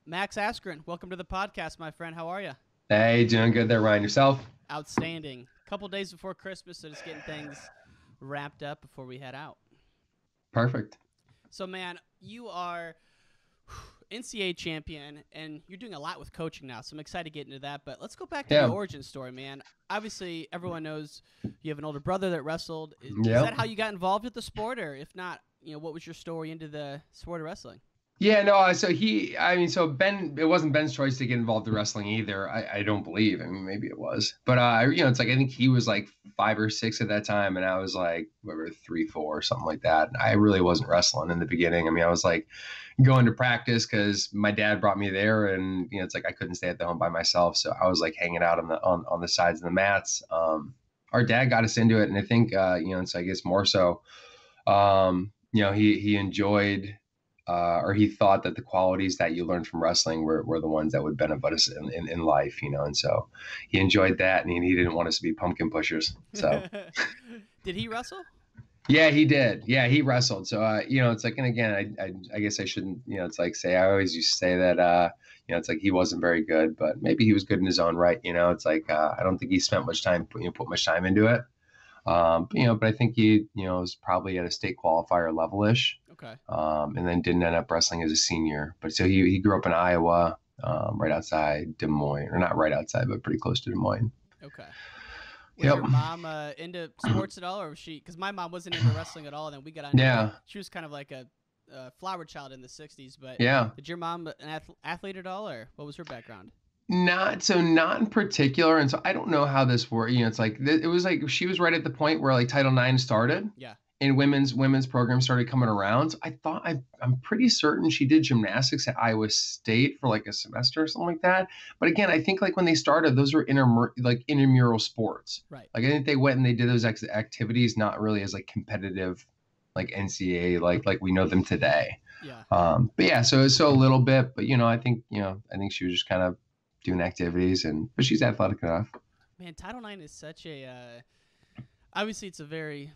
Max Askren, welcome to the podcast, my friend. How are you? Hey, doing good there, Ryan. Yourself? Outstanding. Couple days before Christmas, so just getting things wrapped up before we head out. Perfect. So, man, you are NCAA champion, and you're doing a lot with coaching now, so I'm excited to get into that. But let's go back to the origin story, man. Obviously, everyone knows you have an older brother that wrestled. Is that how you got involved with the sport, or if not, what was your story into the sport of wrestling? Yeah, no, so Ben, it wasn't Ben's choice to get involved in wrestling either. I don't believe. I mean, maybe it was. But, it's like I think he was like 5 or 6 at that time, and I was like, whatever, 3, 4, something like that. And I really wasn't wrestling in the beginning. I mean, I was like going to practice because my dad brought me there, and, it's like I couldn't stay at the home by myself. So I was like hanging out on the sides of the mats. Our dad got us into it, and I think, so I guess more so, he enjoyed or he thought that the qualities that you learned from wrestling were the ones that would benefit us in life, and so he enjoyed that, and he didn't want us to be pumpkin pushers. So Did he wrestle? Yeah, he did. Yeah, he wrestled. So, it's like, and again, I guess I shouldn't, it's like I always used to say that, it's like he wasn't very good, but maybe he was good in his own right. It's like, I don't think he spent much time, put much time into it. But I think he, was probably at a state qualifier level-ish. Okay. And then didn't end up wrestling as a senior. But so he grew up in Iowa, right outside Des Moines, or not right outside, but pretty close to Des Moines. Okay. Was your mom into sports at all, or was she? Because my mom wasn't into wrestling at all, and then we got on. Yeah. She was kind of like a flower child in the '60s. But yeah, did your mom an athlete at all, or what was her background? Not in particular, and so I don't know how this worked. It's like it was like she was right at the point where like Title IX started. Yeah. And women's programs started coming around. So I'm pretty certain she did gymnastics at Iowa State for like a semester or something like that. But again, I think like when they started, those were intramural sports. Right. Like I think they went and they did those activities, not really as like competitive, like NCAA, like we know them today. Yeah. But yeah, so a little bit, but I think she was just kind of doing activities, but she's athletic enough. Man, Title IX is such a obviously it's a very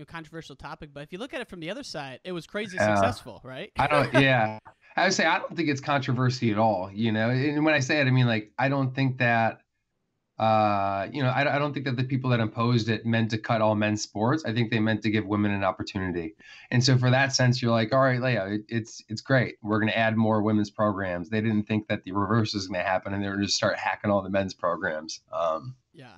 controversial topic, but if you look at it from the other side, it was crazy successful, right? I would say I don't think it's controversy at all, and when I say it, I mean, like, I don't think that, I don't think that the people that imposed it meant to cut all men's sports. I think they meant to give women an opportunity. And so for that sense, you're like, all right, Leia, it's great. We're going to add more women's programs. They didn't think that the reverse was going to happen, and they were going to start hacking all the men's programs. Yeah.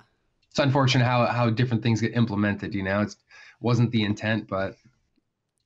It's unfortunate how different things get implemented, It wasn't the intent, but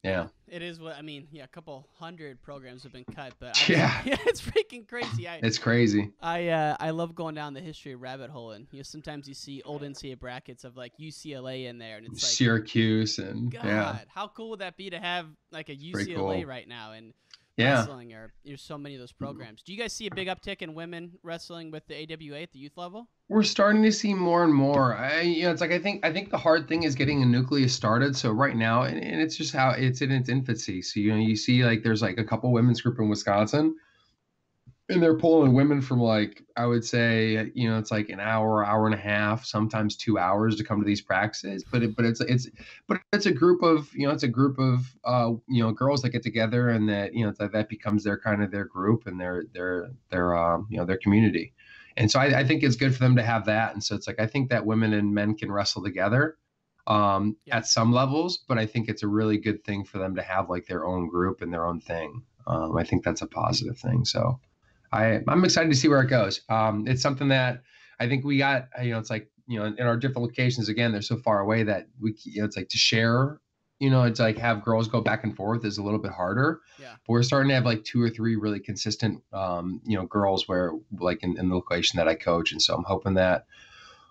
yeah. It is what I mean. Yeah, a couple hundred programs have been cut, but yeah, it's freaking crazy. It's crazy. I love going down the history rabbit hole, and sometimes you see old NCAA brackets of like UCLA in there, and it's like Syracuse, and God, how cool would that be to have like a UCLA cool. right now and yeah. wrestling, or there's so many of those programs. Do you guys see a big uptick in women wrestling with the AWA at the youth level? We're starting to see more and more. It's like I think the hard thing is getting a nucleus started. So right now, and it's just how it's in its infancy. So you see like there's like a couple women's group in Wisconsin, and they're pulling women from like I would say it's like an hour and a half, sometimes 2 hours to come to these practices. But it's a group of girls that get together, and that that becomes their kind of their group and their community. And so I think it's good for them to have that. And so it's like I think that women and men can wrestle together at some levels, but I think it's a really good thing for them to have like their own group and their own thing. I think that's a positive thing. So I'm excited to see where it goes. It's something that I think we got, it's like, in our different locations, again, they're so far away that we, it's like to share, it's like have girls go back and forth is a little bit harder. Yeah. But we're starting to have like 2 or 3 really consistent, girls where like in the location that I coach. And so I'm hoping that,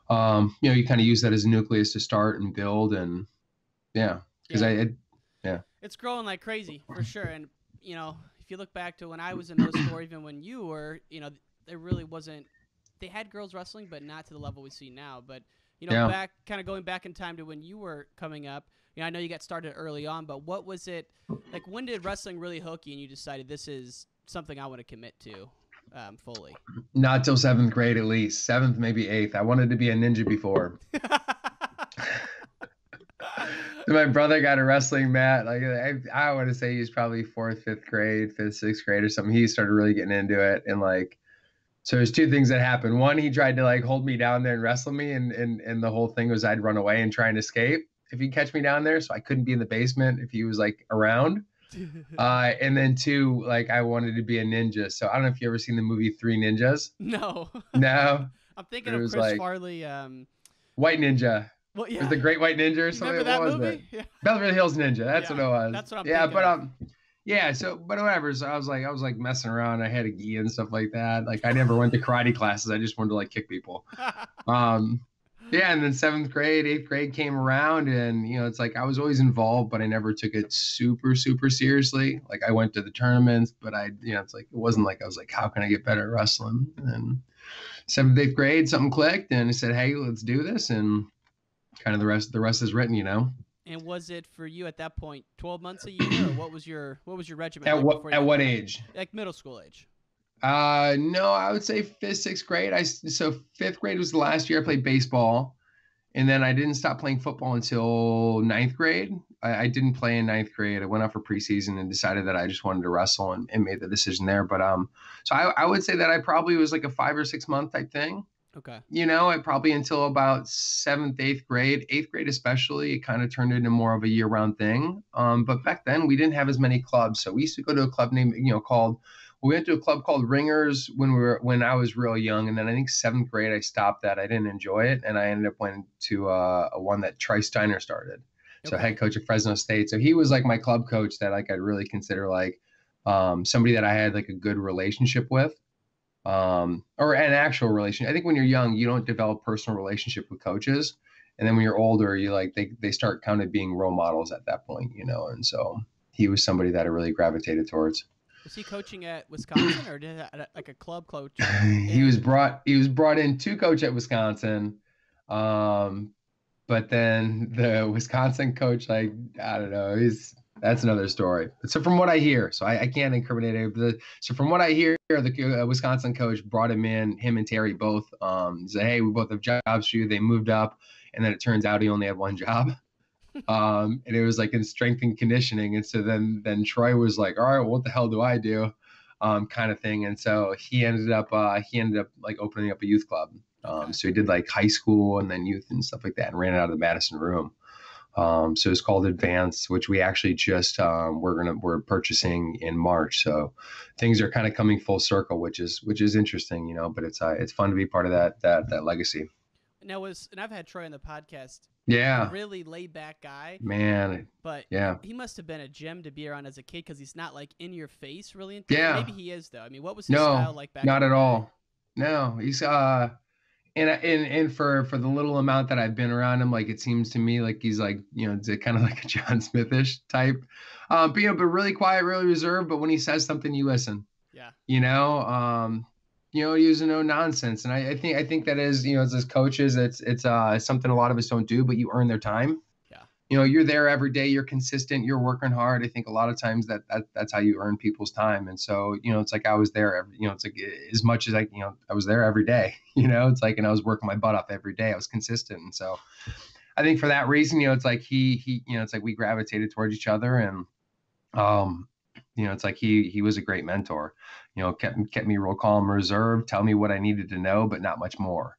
you kind of use that as a nucleus to start and build. And because it's growing like crazy for sure. And, if you look back to when I was in those or even when you were, there really wasn't, they had girls wrestling, but not to the level we see now. But, back kind of going back in time to when you were coming up, I know you got started early on, but what was it like? When did wrestling really hook you and you decided this is something I want to commit to fully? Not till 7th grade, at least 7th, maybe 8th. I wanted to be a ninja before. My brother got a wrestling mat. Like I want to say he's probably fourth, fifth grade, fifth, sixth grade or something. He started really getting into it, and like, so there's two things that happened. One, he tried to like hold me down there and wrestle me, and the whole thing was I'd run away and try and escape if he'd catch me down there, so I couldn't be in the basement if he was like around. And then two, like I wanted to be a ninja. So I don't know if you ever seen the movie Three Ninjas. No. No. I'm thinking of Chris like, Farley. White Ninja. Well, yeah. It was the Great White Ninja or something. Remember that what was movie? it? Yeah. Beverly Hills Ninja. That's what it was. That's what I'm yeah, thinking but of. yeah. So, but whatever. So I was like messing around. I had a gi and stuff like that. Like I never went to karate classes. I just wanted to like kick people. Yeah, and then seventh grade, eighth grade came around, and it's like I was always involved, but I never took it super, super seriously. Like I went to the tournaments, but it's like it wasn't like I was like, how can I get better at wrestling? And then seventh, eighth grade, something clicked, and I said, hey, let's do this, and kind of the rest is written, And was it for you at that point 12 months a year, or what was your regimen? At what age? Like middle school age. No, I would say fifth, sixth grade. So fifth grade was the last year I played baseball, and then I didn't stop playing football until ninth grade. I didn't play in ninth grade. I went out for preseason and decided that I just wanted to wrestle and made the decision there. But so I would say that I probably was like a 5 or 6 month type thing. Okay. I probably until about seventh, eighth grade especially, it kind of turned into more of a year round thing. But back then we didn't have as many clubs, so we used to go to a club named we went to a club called Ringers when I was real young, and then I think seventh grade I stopped that. I didn't enjoy it, and I ended up went to a one that Steiner started. So head coach of Fresno State. So he was like my club coach that like I'd really consider like somebody that I had like a good relationship with, or an actual relationship. I think when you're young, you don't develop personal relationship with coaches, and then when you're older, you like they start kind of being role models at that point, And so he was somebody that I really gravitated towards. Was he coaching at Wisconsin or did like a club coach? He was brought in to coach at Wisconsin, but then the Wisconsin coach, like I don't know, that's another story. So from what I hear, so I can't incriminate it. So from what I hear, the Wisconsin coach brought him and Terry both. Said, hey, we both have jobs for you. They moved up, and then it turns out he only had one job. And it was like in strength and conditioning. And so then Troy was like, all right, what the hell do I do? Kind of thing. And so he ended up like opening up a youth club. So he did like high school and then youth and stuff like that and ran it out of the Madison room. So it's called Advance, which we actually just, we're purchasing in March. So things are kind of coming full circle, which is interesting, but it's fun to be part of that legacy. Now and I've had Troy on the podcast. Yeah. A really laid back guy. Man. But yeah, he must have been a gem to be around as a kid because he's not like in your face really. Yeah. Maybe he is though. I mean, what was his style like back not in at the all. No, he's and for the little amount that I've been around him, like it seems to me like he's like, kind of like a John Smithish type. But really quiet, really reserved. But when he says something, you listen. Yeah. He was no nonsense. And I think that is, as coaches, it's something a lot of us don't do, but you earn their time. Yeah. You're there every day, you're consistent, you're working hard. I think a lot of times that's how you earn people's time. And so, it's like I was there it's like as much as I was there every day, it's like, and I was working my butt off every day. I was consistent. And so I think for that reason, it's like he it's like we gravitated towards each other, and it's like he was a great mentor. Kept me real calm, reserved, tell me what I needed to know, but not much more.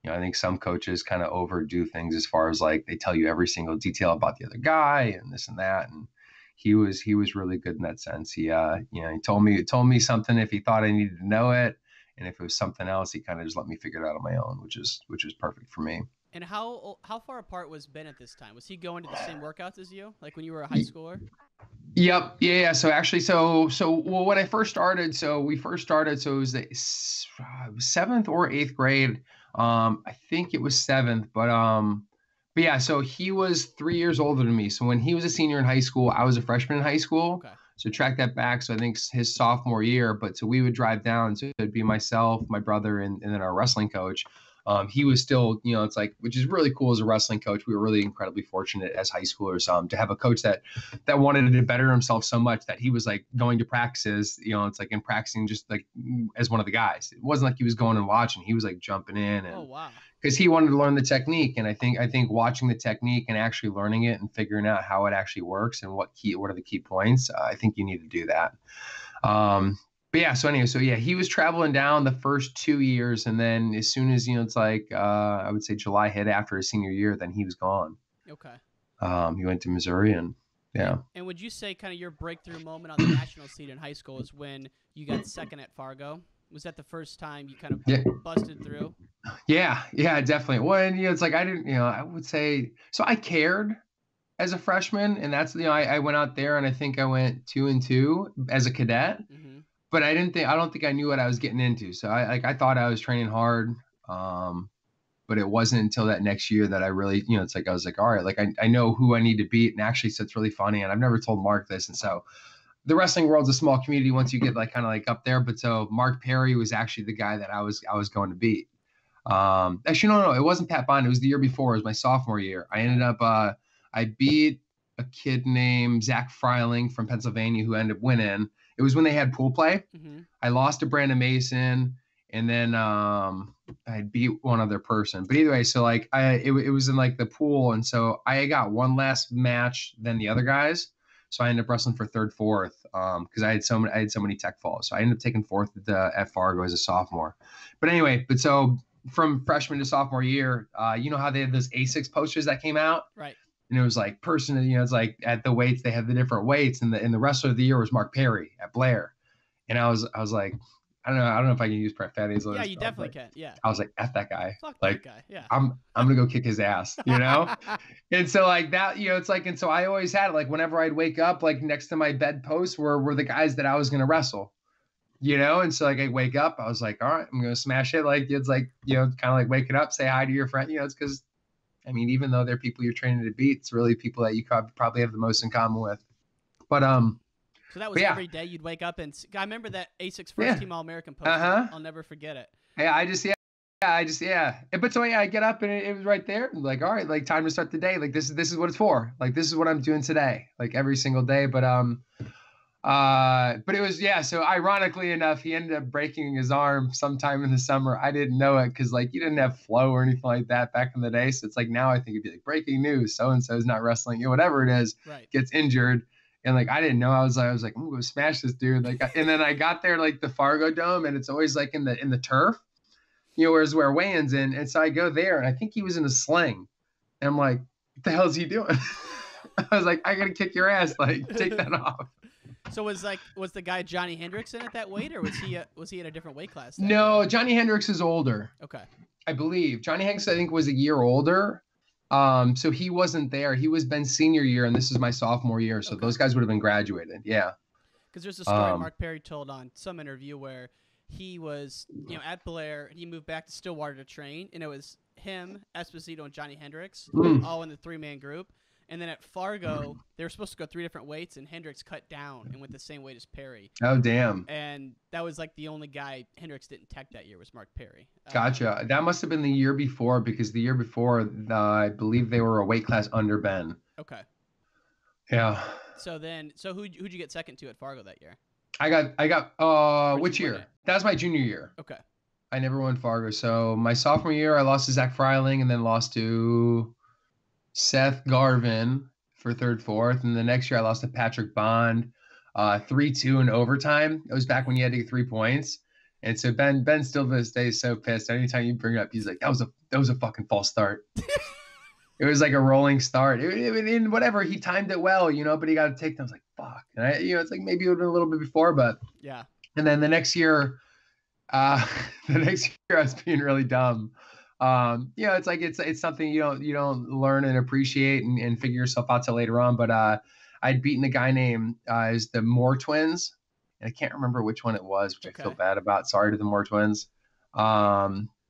I think some coaches kind of overdo things as far as like they tell you every single detail about the other guy and this and that. And he was really good in that sense. He he told me something if he thought I needed to know it, and if it was something else, he kind of just let me figure it out on my own, which is perfect for me. And how far apart was Ben at this time? Was he going to the same workouts as you, like when you were a high schooler? Yep. Yeah. So actually, when I first started, so it was the seventh or eighth grade. I think it was seventh, but yeah. So he was 3 years older than me. So when he was a senior in high school, I was a freshman in high school. Okay. So track that back. So I think his sophomore year. But so we would drive down. So it'd be myself, my brother, and then our wrestling coach. He was still, it's like, which is really cool as a wrestling coach. We were really incredibly fortunate as high schoolers to have a coach that wanted to better himself so much that he was like going to practices, it's like in practicing just like as one of the guys. It wasn't like he was going and watching. He was like jumping in and Oh, wow. because he wanted to learn the technique. And I think watching the technique and actually learning it and figuring out how it actually works and what are the key points, I think you need to do that. But yeah, so anyway, he was traveling down the first 2 years, and then as soon as it's like I would say July hit after his senior year, then he was gone. Okay. He went to Missouri, and yeah. And would you say kind of your breakthrough moment on the national scene in high school is when you got second at Fargo? Was that the first time you kind of busted through? Yeah, definitely. Well, and it's like I didn't, I would say so. I cared as a freshman, and that's I went out there, and I think I went 2-2 as a cadet. Mm-hmm. But I don't think I knew what I was getting into. So I thought I was training hard. But it wasn't until that next year that I really, it's like, I was like, all right, like I know who I need to beat. And actually, so it's really funny. And I've never told Mark this. And so the wrestling world's a small community once you get like kind of like up there. But so Mark Perry was actually the guy that I was going to beat. Actually, no, it wasn't Pat Bond. It was the year before. It was my sophomore year. I ended up, I beat a kid named Zach Freiling from Pennsylvania who ended up winning. It was when they had pool play. Mm-hmm. I lost to Brandon Mason, and then I beat one other person. But either way, so like it was in like the pool, and so I got one less match than the other guys. So I ended up wrestling for third, fourth, because I had so many tech falls. So I ended up taking fourth at Fargo as a sophomore. But anyway, so from freshman to sophomore year, you know how they had those ASICS posters that came out, right? And it was like it's like at the weights, they have the different weights, and the wrestler of the year was Mark Perry at Blair. And I was like, I don't know if I can use profanities. Yeah, you definitely can. Yeah. I was like, F that guy. Fuck like, that guy. Yeah. I'm going to go kick his ass, And so like that, it's like, and so I always had like, whenever I'd wake up, like next to my bedpost were the guys that I was going to wrestle, And so like I wake up, I was like, all right, I'm going to smash it. Like, it's like, kind of like waking up, say hi to your friend, it's because, I mean, even though they're people you're training to beat, it's really people that you probably have the most in common with. But so that was every day you'd wake up and I remember that ASICS first team All-American poster. I'll never forget it. Yeah, But so I get up and it was right there. Like, all right, like time to start the day. Like this is what it's for. Like this is what I'm doing today. Like every single day. But it was So ironically enough, he ended up breaking his arm sometime in the summer. I didn't know it because like you didn't have flow or anything like that back in the day. So it's like now I think it'd be like breaking news. So and so is not wrestling. Whatever it is, gets injured. And like I didn't know. I was like, I'm gonna go smash this dude. Like, and then I got there like the Fargo Dome, and it's always like in the turf, whereas where weigh-ins in. And so I go there, and I think he was in a sling. And I'm like, what the hell is he doing? I was like, I gotta kick your ass. Like, take that off. So was the guy Johnny Hendricks in at that weight, or was he at a different weight class? No, Johnny Hendricks is older. Okay. I believe Johnny Hendricks, I think, was a year older. So he wasn't there. He was Ben's senior year, and this is my sophomore year. So those guys would have been graduated. Yeah. Because there's a story Mark Perry told on some interview where he was, at Blair, he moved back to Stillwater to train, and it was him, Esposito, and Johnny Hendricks, all in the 3-man group. And then at Fargo, they were supposed to go 3 different weights, and Hendricks cut down and went the same weight as Perry. Oh, damn. And that was like the only guy Hendricks didn't tech that year was Mark Perry. Gotcha. That must have been the year before, because the year before, I believe they were a weight class under Ben. Okay. Yeah. So who'd you get second to at Fargo that year? I got which year? That was my junior year. Okay. I never won Fargo. So my sophomore year, I lost to Zach Freiling, and then lost to Seth Garvin for third, fourth. And the next year I lost to Patrick Bond, 3-2 in overtime. It was back when you had to get 3 points. And so Ben still to this day is so pissed. Anytime you bring it up, he's like, that was a fucking false start. It was like a rolling start. In whatever, he timed it well, but he got a takedown. I was like, fuck. And it's like maybe it would have been a little bit before, but yeah. And then the next year, I was being really dumb. It's like it's something you don't learn and appreciate and figure yourself out till later on. But I'd beaten a guy named is the Moore twins, and I can't remember which one it was, which I feel bad about. Sorry to the Moore twins.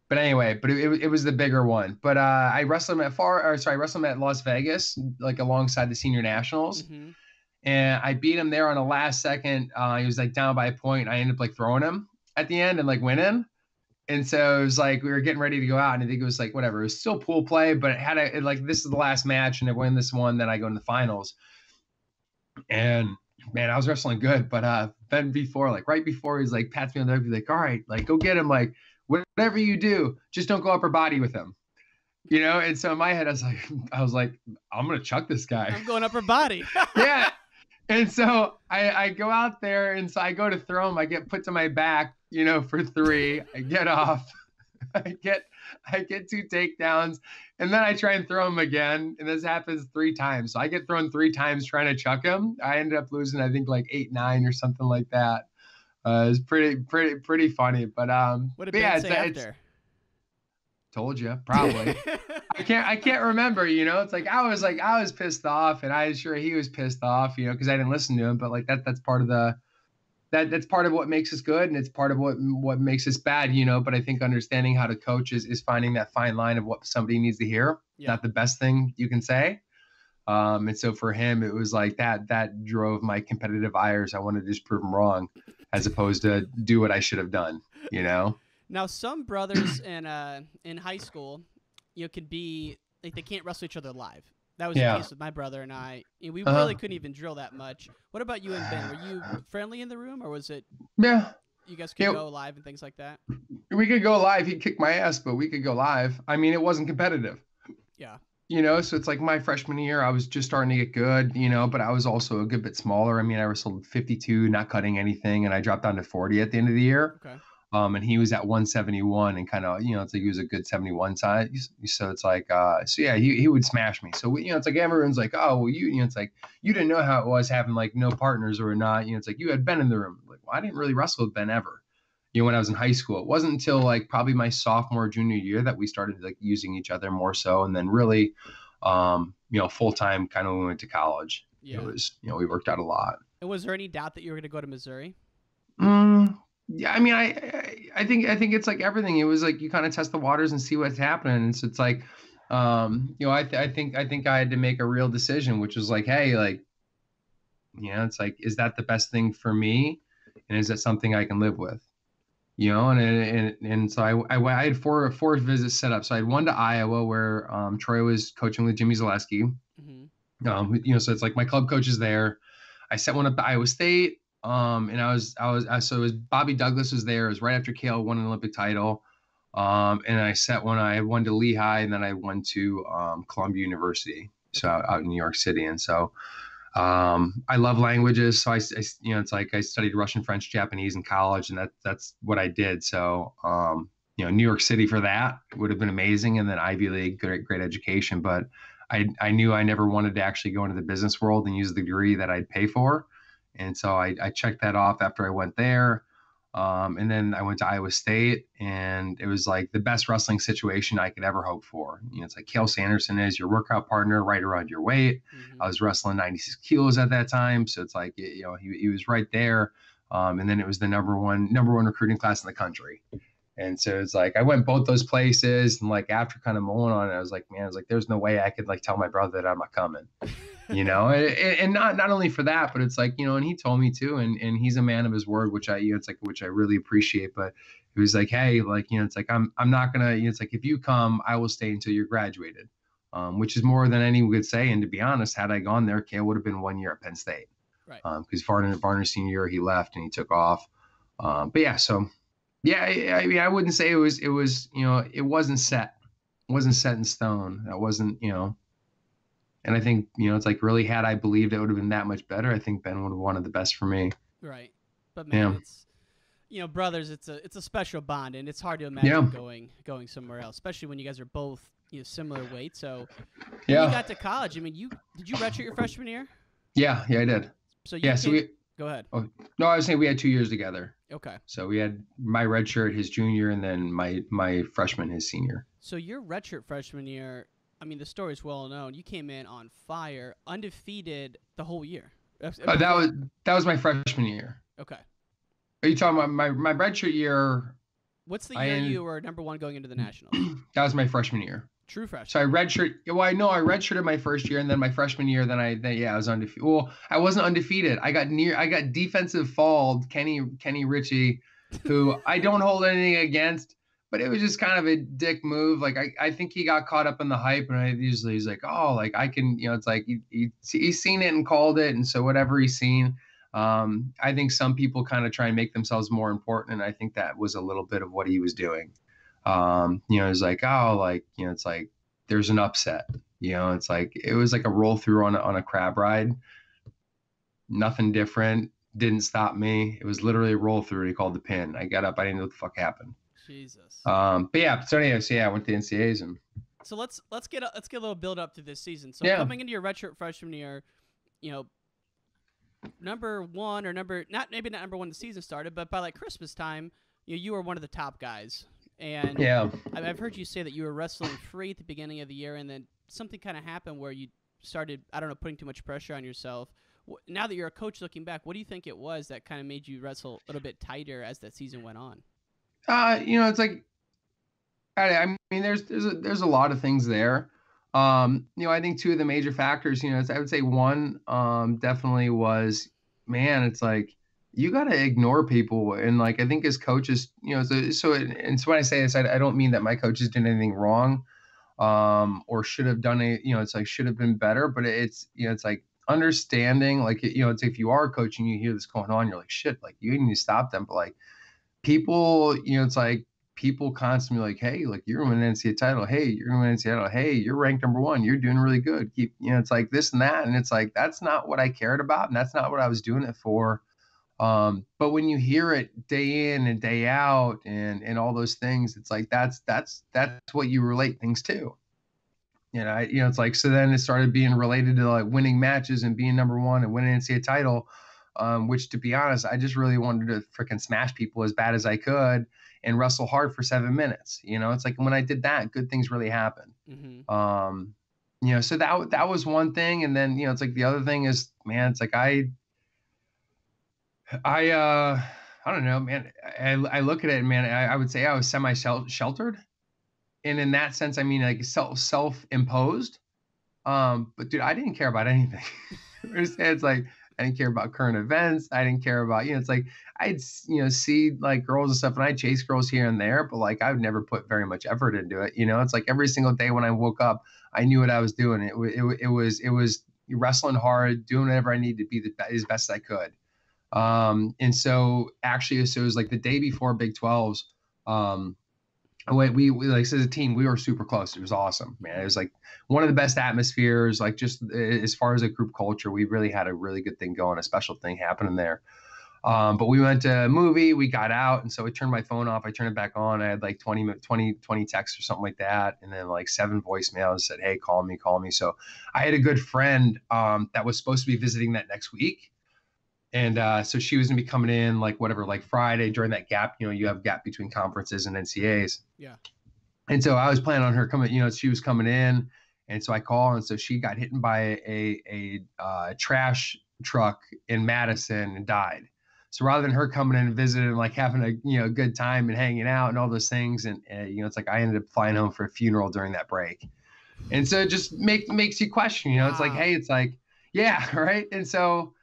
But anyway, it was the bigger one. But I wrestled him at Las Vegas, like alongside the senior nationals. Mm-hmm. And I beat him there on a last second. He was like down by a point. I ended up like throwing him at the end and like winning. And so it was like we were getting ready to go out, and I think it was like whatever. It was still pool play, but like this is the last match, and I win this one, then I go in the finals. And man, I was wrestling good, but then right before, he's like pats me on the back, he's like, all right, like go get him, like whatever you do, just don't go upper body with him. And so in my head, I was like, I'm gonna chuck this guy. I'm going upper body. Yeah. And so I go out there, and so I go to throw him. I get put to my back, for 3. I get off. I get 2 takedowns, and then I try and throw him again, and this happens 3 times. So I get thrown 3 times trying to chuck him. I ended up losing, I think, like 8-9 or something like that. It was pretty funny. But what did Ben say after? Told you, probably. I can't remember, it's like I was pissed off, and I'm sure he was pissed off, because I didn't listen to him. But like that's part of that's part of what makes us good, and it's part of what makes us bad, But I think understanding how to coach is finding that fine line of what somebody needs to hear. Yeah. Not the best thing you can say. And so for him, it was like that drove my competitive ires. I wanted to just prove him wrong, as opposed to do what I should have done, Now, some brothers in high school, could be like they can't wrestle each other live. That was the case with my brother and I. We really couldn't even drill that much. What about you and Ben? Were you friendly in the room, or was it? Yeah. You guys could go live and things like that. We could go live. He'd kick my ass, but we could go live. I mean, it wasn't competitive. Yeah. So it's like my freshman year, I was just starting to get good, but I was also a good bit smaller. I mean, I wrestled 52, not cutting anything, and I dropped down to 40 at the end of the year. Okay. And he was at 171, and kind of, it's like he was a good 71 size. So it's like, he would smash me. So, it's like everyone's like, oh, well, it's like, you didn't know how it was having like no partners or not. It's like you had Ben in the room. Like, well, I didn't really wrestle with Ben ever, when I was in high school. It wasn't until like probably my sophomore, junior year that we started like using each other more so. And then really, full time kind of when we went to college. Yeah. It was, we worked out a lot. And was there any doubt that you were going to go to Missouri? Yeah, I mean, I think it's like everything. It was like you kind of test the waters and see what's happening. And so it's like, I think I had to make a real decision, which was like, hey, like, it's like, is that the best thing for me, and is that something I can live with? And so I had four visits set up. So I had one to Iowa, where Troy was coaching with Jimmy Zaleski. Mm-hmm. So it's like my club coach is there. I set one up to Iowa State. And so it was Bobby Douglas was there. It was right after Kale won an Olympic title. And I had one to Lehigh, and then I went to Columbia University, so out in New York City. And so I love languages. So it's like I studied Russian, French, Japanese in college, and that's what I did. So, New York City for that would have been amazing. And then Ivy League, great education. But I knew I never wanted to actually go into the business world and use the degree that I'd pay for. And so I checked that off after I went there. And then I went to Iowa State, and it was like the best wrestling situation I could ever hope for. It's like Cale Sanderson is your workout partner right around your weight. Mm-hmm. I was wrestling 96 kilos at that time. So it's like, he was right there. And then it was the number one recruiting class in the country. And so it's like, I went both those places, and like, after kind of mulling on it, I was like, there's no way I could like tell my brother that I'm not coming, and not only for that, but it's like, and he told me too, and he's a man of his word, which I really appreciate. But it was like, hey, like, it's like, I'm not gonna, it's like, if you come, I will stay until you're graduated, which is more than anyone could say. And to be honest, had I gone there, Kale would have been 1 year at Penn State, right? Because Varner's senior year, he left and he took off. But yeah, so. Yeah, I mean, I wouldn't say it was, it wasn't set. It wasn't set in stone. That wasn't, and I think, it's like, really, had I believed it would have been that much better, I think Ben would have wanted the best for me. Right. But man, it's, brothers, it's a special bond, and it's hard to imagine going somewhere else, especially when you guys are both, similar weight. So when you got to college, I mean, did you redshirt your freshman year? Yeah, I did. So go ahead. Oh, no, I was saying we had 2 years together. Okay. So we had my redshirt his junior, and then my freshman his senior. So your redshirt freshman year, I mean, the story's well known. You came in on fire, undefeated the whole year. That was my freshman year. Okay. Are you talking about my redshirt year? What's the year you were number one going into the Nationals? That was my freshman year. True freshman. So I redshirted my first year, and then my freshman year, I was undefeated. Well, I wasn't undefeated. I got defensive falled Kenny Ritchie, who I don't hold anything against, but it was just kind of a dick move. Like I think he got caught up in the hype, and I usually he's like, oh, like I can, it's like he's seen it and called it, and so whatever he's seen. I think some people kind of try and make themselves more important, and I think that was a little bit of what he was doing. It's like, oh, like it's like there's an upset. It's like it was like a roll through on a crab ride. Nothing different. Didn't stop me. It was literally a roll through. He called the pin. I got up. I didn't know what the fuck happened. Jesus. But yeah. So anyway, I went to the NCAAs and. So let's get a little build up to this season. So yeah. Coming into your redshirt freshman year, number one or maybe not number one the season started, but by like Christmas time, you were one of the top guys. And yeah, I've heard you say that you were wrestling free at the beginning of the year, and then something kind of happened where you started, I don't know, putting too much pressure on yourself. Now that you're a coach looking back, what do you think it was that kind of made you wrestle a little bit tighter as that season went on? It's like, I mean, there's a lot of things there. I think two of the major factors, I would say one, definitely was, man, it's like, you got to ignore people. And like, I think as coaches, so when I say this, I don't mean that my coaches did anything wrong, or should have done it, it's like, should have been better, but it's like understanding, like, it's if you are coaching, you hear this going on, you're like, shit, like you need to stop them. But like people, it's like, people constantly like, hey, like you're going to win an NCAA title. Hey, you're going to win an NCAA title. Hey, you're ranked number one. You're doing really good. Keep, it's like this and that. And it's like, that's not what I cared about. And that's not what I was doing it for. But when you hear it day in and day out and all those things, it's like, that's what you relate things to. It's like, so then it started being related to like winning matches and being number one and winning an NCAA title. Which to be honest, I just really wanted to freaking smash people as bad as I could and wrestle hard for 7 minutes. It's like when I did that, good things really happened. Mm-hmm. So that was one thing. And then, it's like the other thing is, man, it's like I don't know, man. I look at it, man. I would say I was semi-sheltered, and in that sense, I mean like self-imposed. But dude, I didn't care about anything. It's like I didn't care about current events. I didn't care about it's like I'd see like girls and stuff, and I'd chase girls here and there, but like I would never put very much effort into it. It's like every single day when I woke up, I knew what I was doing. It was wrestling hard, doing whatever I needed to be as best as I could. And so actually, so it was like the day before Big 12s. We like as a team, we were super close. It was awesome, man. It was like one of the best atmospheres, like just as far as a group culture, we really had a really good thing going, a special thing happening there. But we went to a movie, we got out. And so I turned my phone off. I turned it back on. I had like 20 texts or something like that. And then like 7 voicemails said, hey, call me. So I had a good friend, that was supposed to be visiting that next week. And so she was going to be coming in like Friday during that gap, you have gap between conferences and NCAAs. Yeah. And so I was planning on her coming, she was coming in. And so I called, and so she got hit by a trash truck in Madison and died. So rather than her coming in and visiting, like having a good time and hanging out and all those things. And it's like, I ended up flying home for a funeral during that break. And so it just makes you question, it's like, hey, it's like, yeah. Right. And so,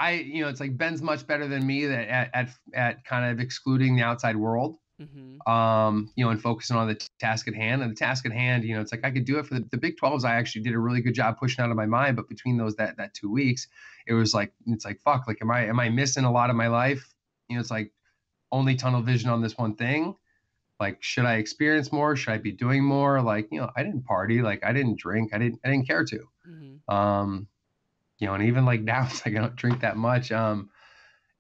it's like Ben's much better than me at kind of excluding the outside world, and focusing on the task at hand. And the task at hand, it's like I could do it for the Big 12s. I actually did a really good job pushing out of my mind. But between those that 2 weeks, it was like, it's like, fuck, like, am I missing a lot of my life? It's like only tunnel vision on this one thing. Like, should I experience more? Should I be doing more? Like, I didn't party. Like, I didn't drink. I didn't care to. And even like now, it's like I don't drink that much.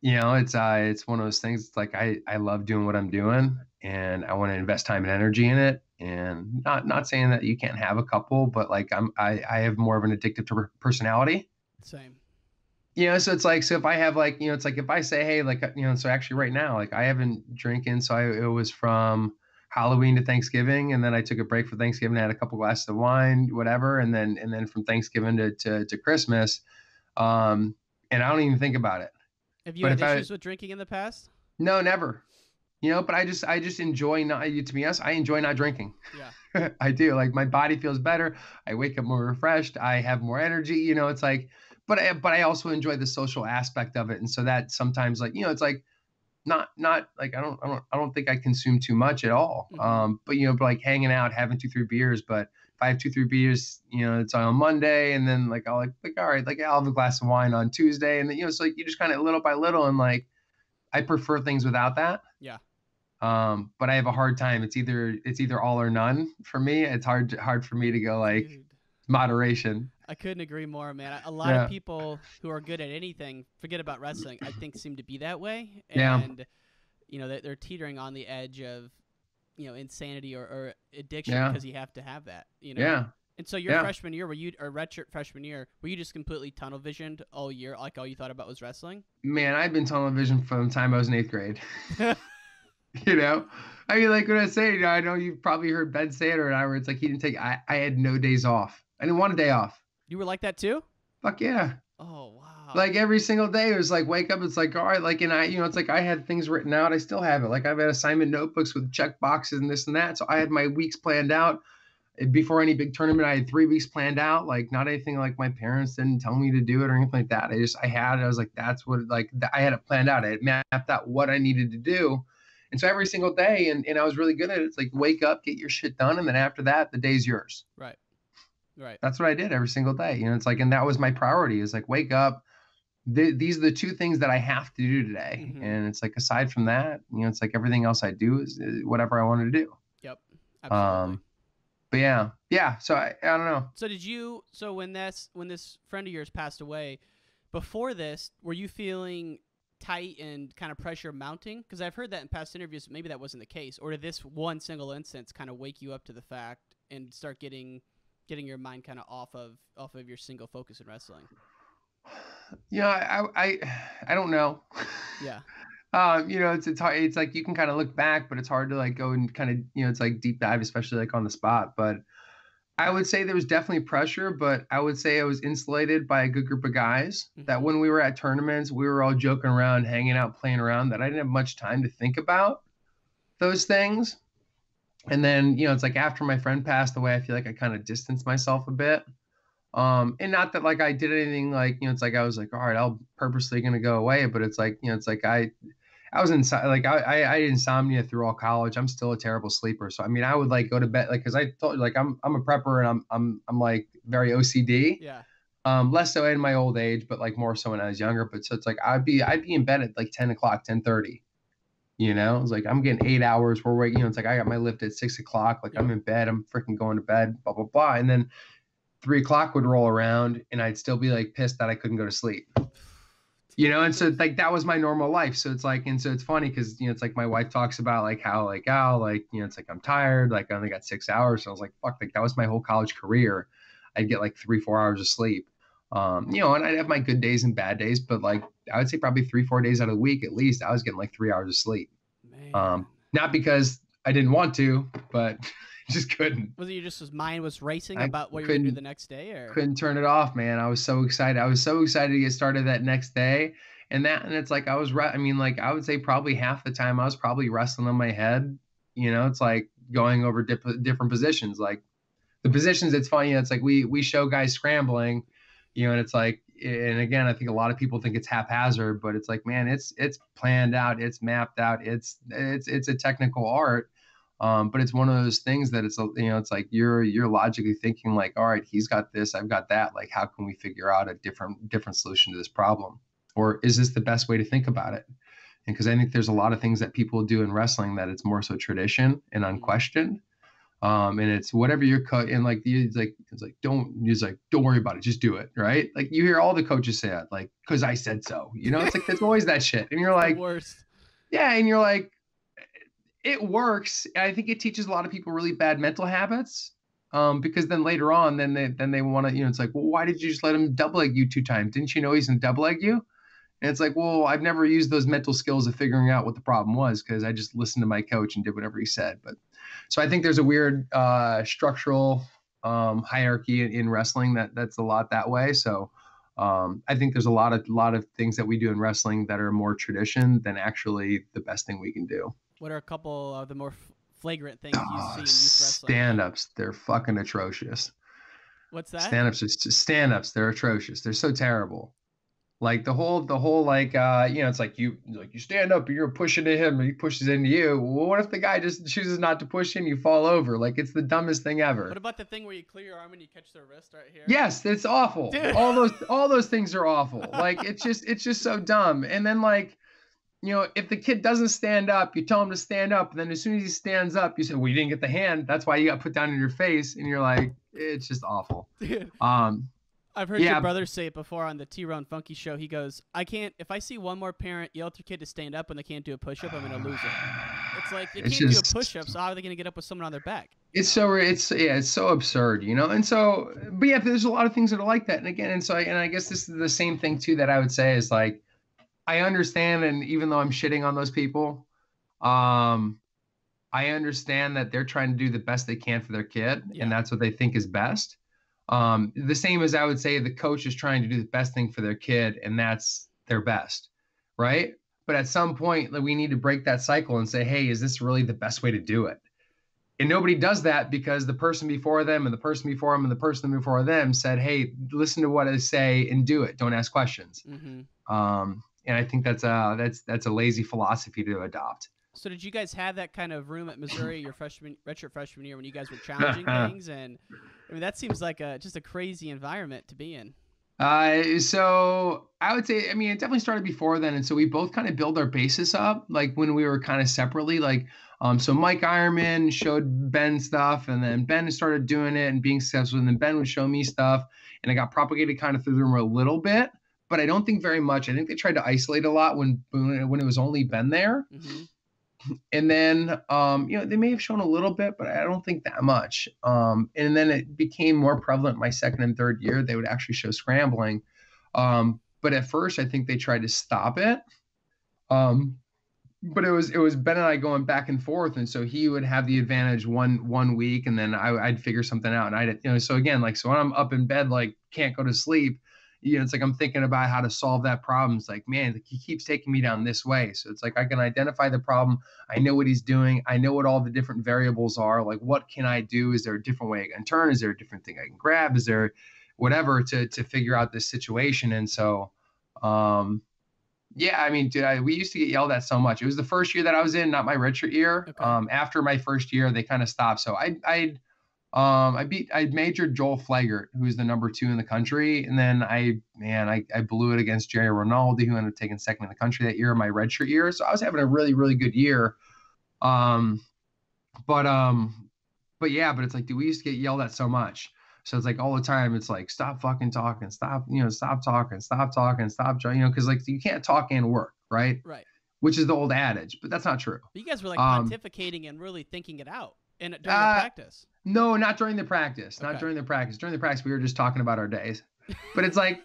It's one of those things. It's like I love doing what I'm doing, and I want to invest time and energy in it. And not saying that you can't have a couple, but like I have more of an addictive personality. Same. So it's like, so if I have like, it's like if I say, hey, like, so actually right now, like I haven't drinking. So it was from Halloween to Thanksgiving, and then I took a break for Thanksgiving, I had a couple glasses of wine, whatever, and then from Thanksgiving to Christmas, and I don't even think I Have you had issues with drinking in the past? No, never. But I just enjoy not. To be honest, I enjoy not drinking. Yeah, I do. Like my body feels better. I wake up more refreshed. I have more energy. It's like, but I also enjoy the social aspect of it, and so that sometimes, like, it's like, not like I don't think I consume too much at all. Mm-hmm. But but like hanging out, having 2-3 beers. But if I have 2-3 beers, it's on Monday, and then like I'll like all right, like I'll have a glass of wine on Tuesday, and then so like you just kind of little by little, and like I prefer things without that. Yeah. But I have a hard time. It's either all or none for me. It's hard for me to go like Dude, moderation. I couldn't agree more, man. A lot of Yeah. people who are good at anything, forget about wrestling, I think seem to be that way. Yeah. And, they're teetering on the edge of, insanity or addiction Yeah. because you have to have that, Yeah. And so your Yeah. freshman year, or redshirt freshman year, were you just completely tunnel visioned all year? Like all you thought about was wrestling? Man, I've been tunnel vision from the time I was in 8th grade. I mean, like when I say, I know you've probably heard Ben say it or whatever. It's like he didn't take. I had no days off. I didn't want a day off. You were like that too? Fuck yeah. Oh, wow. Like every single day, it was like wake up. It's like all right, like and I, it's like I had things written out. I still have it. Like I've had assignment notebooks with check boxes and this and that. So I had my weeks planned out. Before any big tournament, I had 3 weeks planned out. Like not anything like my parents didn't tell me to do it or anything like that. I was like, that's what I had it planned out. I had mapped out what I needed to do. And so every single day, and I was really good at it. It's like wake up, get your shit done, and then after that, the day's yours. Right. That's what I did every single day. It's like, and that was my priority. Is like wake up. These are the 2 things that I have to do today. Mm-hmm. And it's like aside from that, it's like everything else I do is whatever I want to do. Yep. Absolutely. But yeah. So I don't know. So when this friend of yours passed away, before this, were you feeling tight and kind of pressure mounting? Because I've heard that in past interviews, maybe that wasn't the case. Or did this one single instance kind of wake you up to the fact and start getting your mind kind of off of your single focus in wrestling? I don't know. Yeah. It's hard. It's like you can kind of look back, but it's hard to like go and kind of, it's like deep dive, especially like on the spot. But I would say there was definitely pressure, but I would say I was insulated by a good group of guys that when we were at tournaments, we were all joking around, hanging out, playing around, that I didn't have much time to think about those things. And then, it's like after my friend passed away, I feel like I kind of distanced myself a bit. And not that like I did anything like, it's like I was like, all right, I'll purposely going to go away. But it's like, it's like I was inside, like I had insomnia through all college. I'm still a terrible sleeper. So, I mean, I would like go to bed, like, cause I told you, like, I'm a prepper and I'm like very OCD. Yeah. Less so in my old age, but like more so when I was younger. But so it's like, I'd be in bed at like 10 o'clock, 10:30, it's like, I'm getting 8 hours. We're waiting, it's like, I got my lift at 6 o'clock. Like I'm in bed, I'm freaking going to bed, blah, blah, blah. And then 3 o'clock would roll around and I'd still be like pissed that I couldn't go to sleep. And so like that was my normal life. So it's like, and so it's funny because it's like my wife talks about like how like it's like I'm tired, like I only got 6 hours. So I was like, fuck, like that was my whole college career. I'd get like 3-4 hours of sleep. And I'd have my good days and bad days, but like I would say probably 3-4 days out of the week at least, I was getting like 3 hours of sleep. Man. Not because I didn't want to, but just couldn't. Was it his mind was racing about what you were going to do the next day, or couldn't turn it off, man? I was so excited. I was so excited to get started that next day. And it's like I mean, like I would say probably half the time I was probably wrestling in my head. It's like going over different positions. Like the positions, it's funny. It's like we show guys scrambling, and it's like, and again, I think a lot of people think it's haphazard, but it's like, man, it's planned out, it's mapped out, it's a technical art. But it's one of those things that it's like you're logically thinking like, all right, he's got this, I've got that. Like, how can we figure out a different solution to this problem? Or is this the best way to think about it? And because I think there's a lot of things that people do in wrestling that it's more so tradition and unquestioned. And it's whatever you're cut and like don't worry about it, just do it, right? Like you hear all the coaches say it, like, because I said so. It's like there's always that shit, and you're like, worst. Yeah, and you're like, it works. I think it teaches a lot of people really bad mental habits. Because then later on, then they want to, it's like, well, why did you just let him double leg you 2 times? Didn't you know he's gonna double leg you? And it's like, well, I've never used those mental skills of figuring out what the problem was because I just listened to my coach and did whatever he said. But so I think there's a weird structural hierarchy in wrestling that's a lot that way. So I think there's a lot of things that we do in wrestling that are more tradition than actually the best thing we can do. What are a couple of the more flagrant things you've seen in youth wrestling? Stand-ups, they're fucking atrocious. What's that? Stand-ups, they're atrocious. They're so terrible. Like the whole like it's like you stand up and you're pushing to him and he pushes into you. Well, what if the guy just chooses not to push in, you fall over? Like it's the dumbest thing ever. What about the thing where you clear your arm and you catch their wrist right here? Yes, it's awful. Dude. All those things are awful. Like it's just so dumb. And then like, if the kid doesn't stand up, you tell him to stand up. And then as soon as he stands up, you say, well, you didn't get the hand. That's why you got put down in your face. And you're like, it's just awful. Dude. I've heard your brother say it before on the T-Ron Funky show. He goes, if I see one more parent yell at their kid to stand up when they can't do a push-up, I'm going to lose it. It's like, they can't do a push-up, so how are they going to get up with someone on their back? It's so absurd, And so, but yeah, there's a lot of things that are like that. And again, I guess this is the same thing too, that I would say is like, I understand. And even though I'm shitting on those people, I understand that they're trying to do the best they can for their kid. Yeah. And that's what they think is best. The same as I would say the coach is trying to do the best thing for their kid, and that's their best, right? But at some point, we need to break that cycle and say, hey, is this really the best way to do it? And nobody does that because the person before them and the person before them and the person before them said, hey, listen to what I say and do it. Don't ask questions. Mm-hmm. And I think that's a lazy philosophy to adopt. So did you guys have that kind of room at Missouri your redshirt freshman year when you guys were challenging things? And I mean, that seems like just a crazy environment to be in. So I would say, it definitely started before then. And so we both kind of build our basis up, like when we were kind of separately, like, so Mike Ironman showed Ben stuff, and then Ben started doing it and being successful. And then Ben would show me stuff, and it got propagated kind of through the room a little bit, but I don't think very much. I think they tried to isolate a lot when it was only Ben there. Mm-hmm. And then, they may have shown a little bit, but I don't think that much. And then it became more prevalent my second and third year. They would actually show scrambling. But at first, I think they tried to stop it. But it was Ben and I going back and forth. And so he would have the advantage one week, and then I'd figure something out. And so again, like, so when I'm up in bed, like can't go to sleep, it's like I'm thinking about how to solve that problem. It's like, man, he keeps taking me down this way. So it's like I can identify the problem. I know what he's doing. I know what all the different variables are. Like, what can I do? Is there a different way I can turn? Is there a different thing I can grab? Is there whatever to figure out this situation? And so, yeah, dude, we used to get yelled at so much. It was the first year that I was in, not my redshirt year. Okay. After my first year, they kind of stopped. So I majored Joel Flagert, who was the number 2 in the country. And then I blew it against Jerry Rinaldi, who ended up taking second in the country that year, my redshirt year. So I was having a really, really good year. But it's like, dude, we used to get yelled at so much. So it's like all the time, it's like, stop fucking talking, stop talking, cause like you can't talk and work. Right. Right. Which is the old adage, but that's not true. But you guys were like pontificating and really thinking it out. And during the practice? No, not during the practice. Not during the practice. During the practice, we were just talking about our days. But it's like,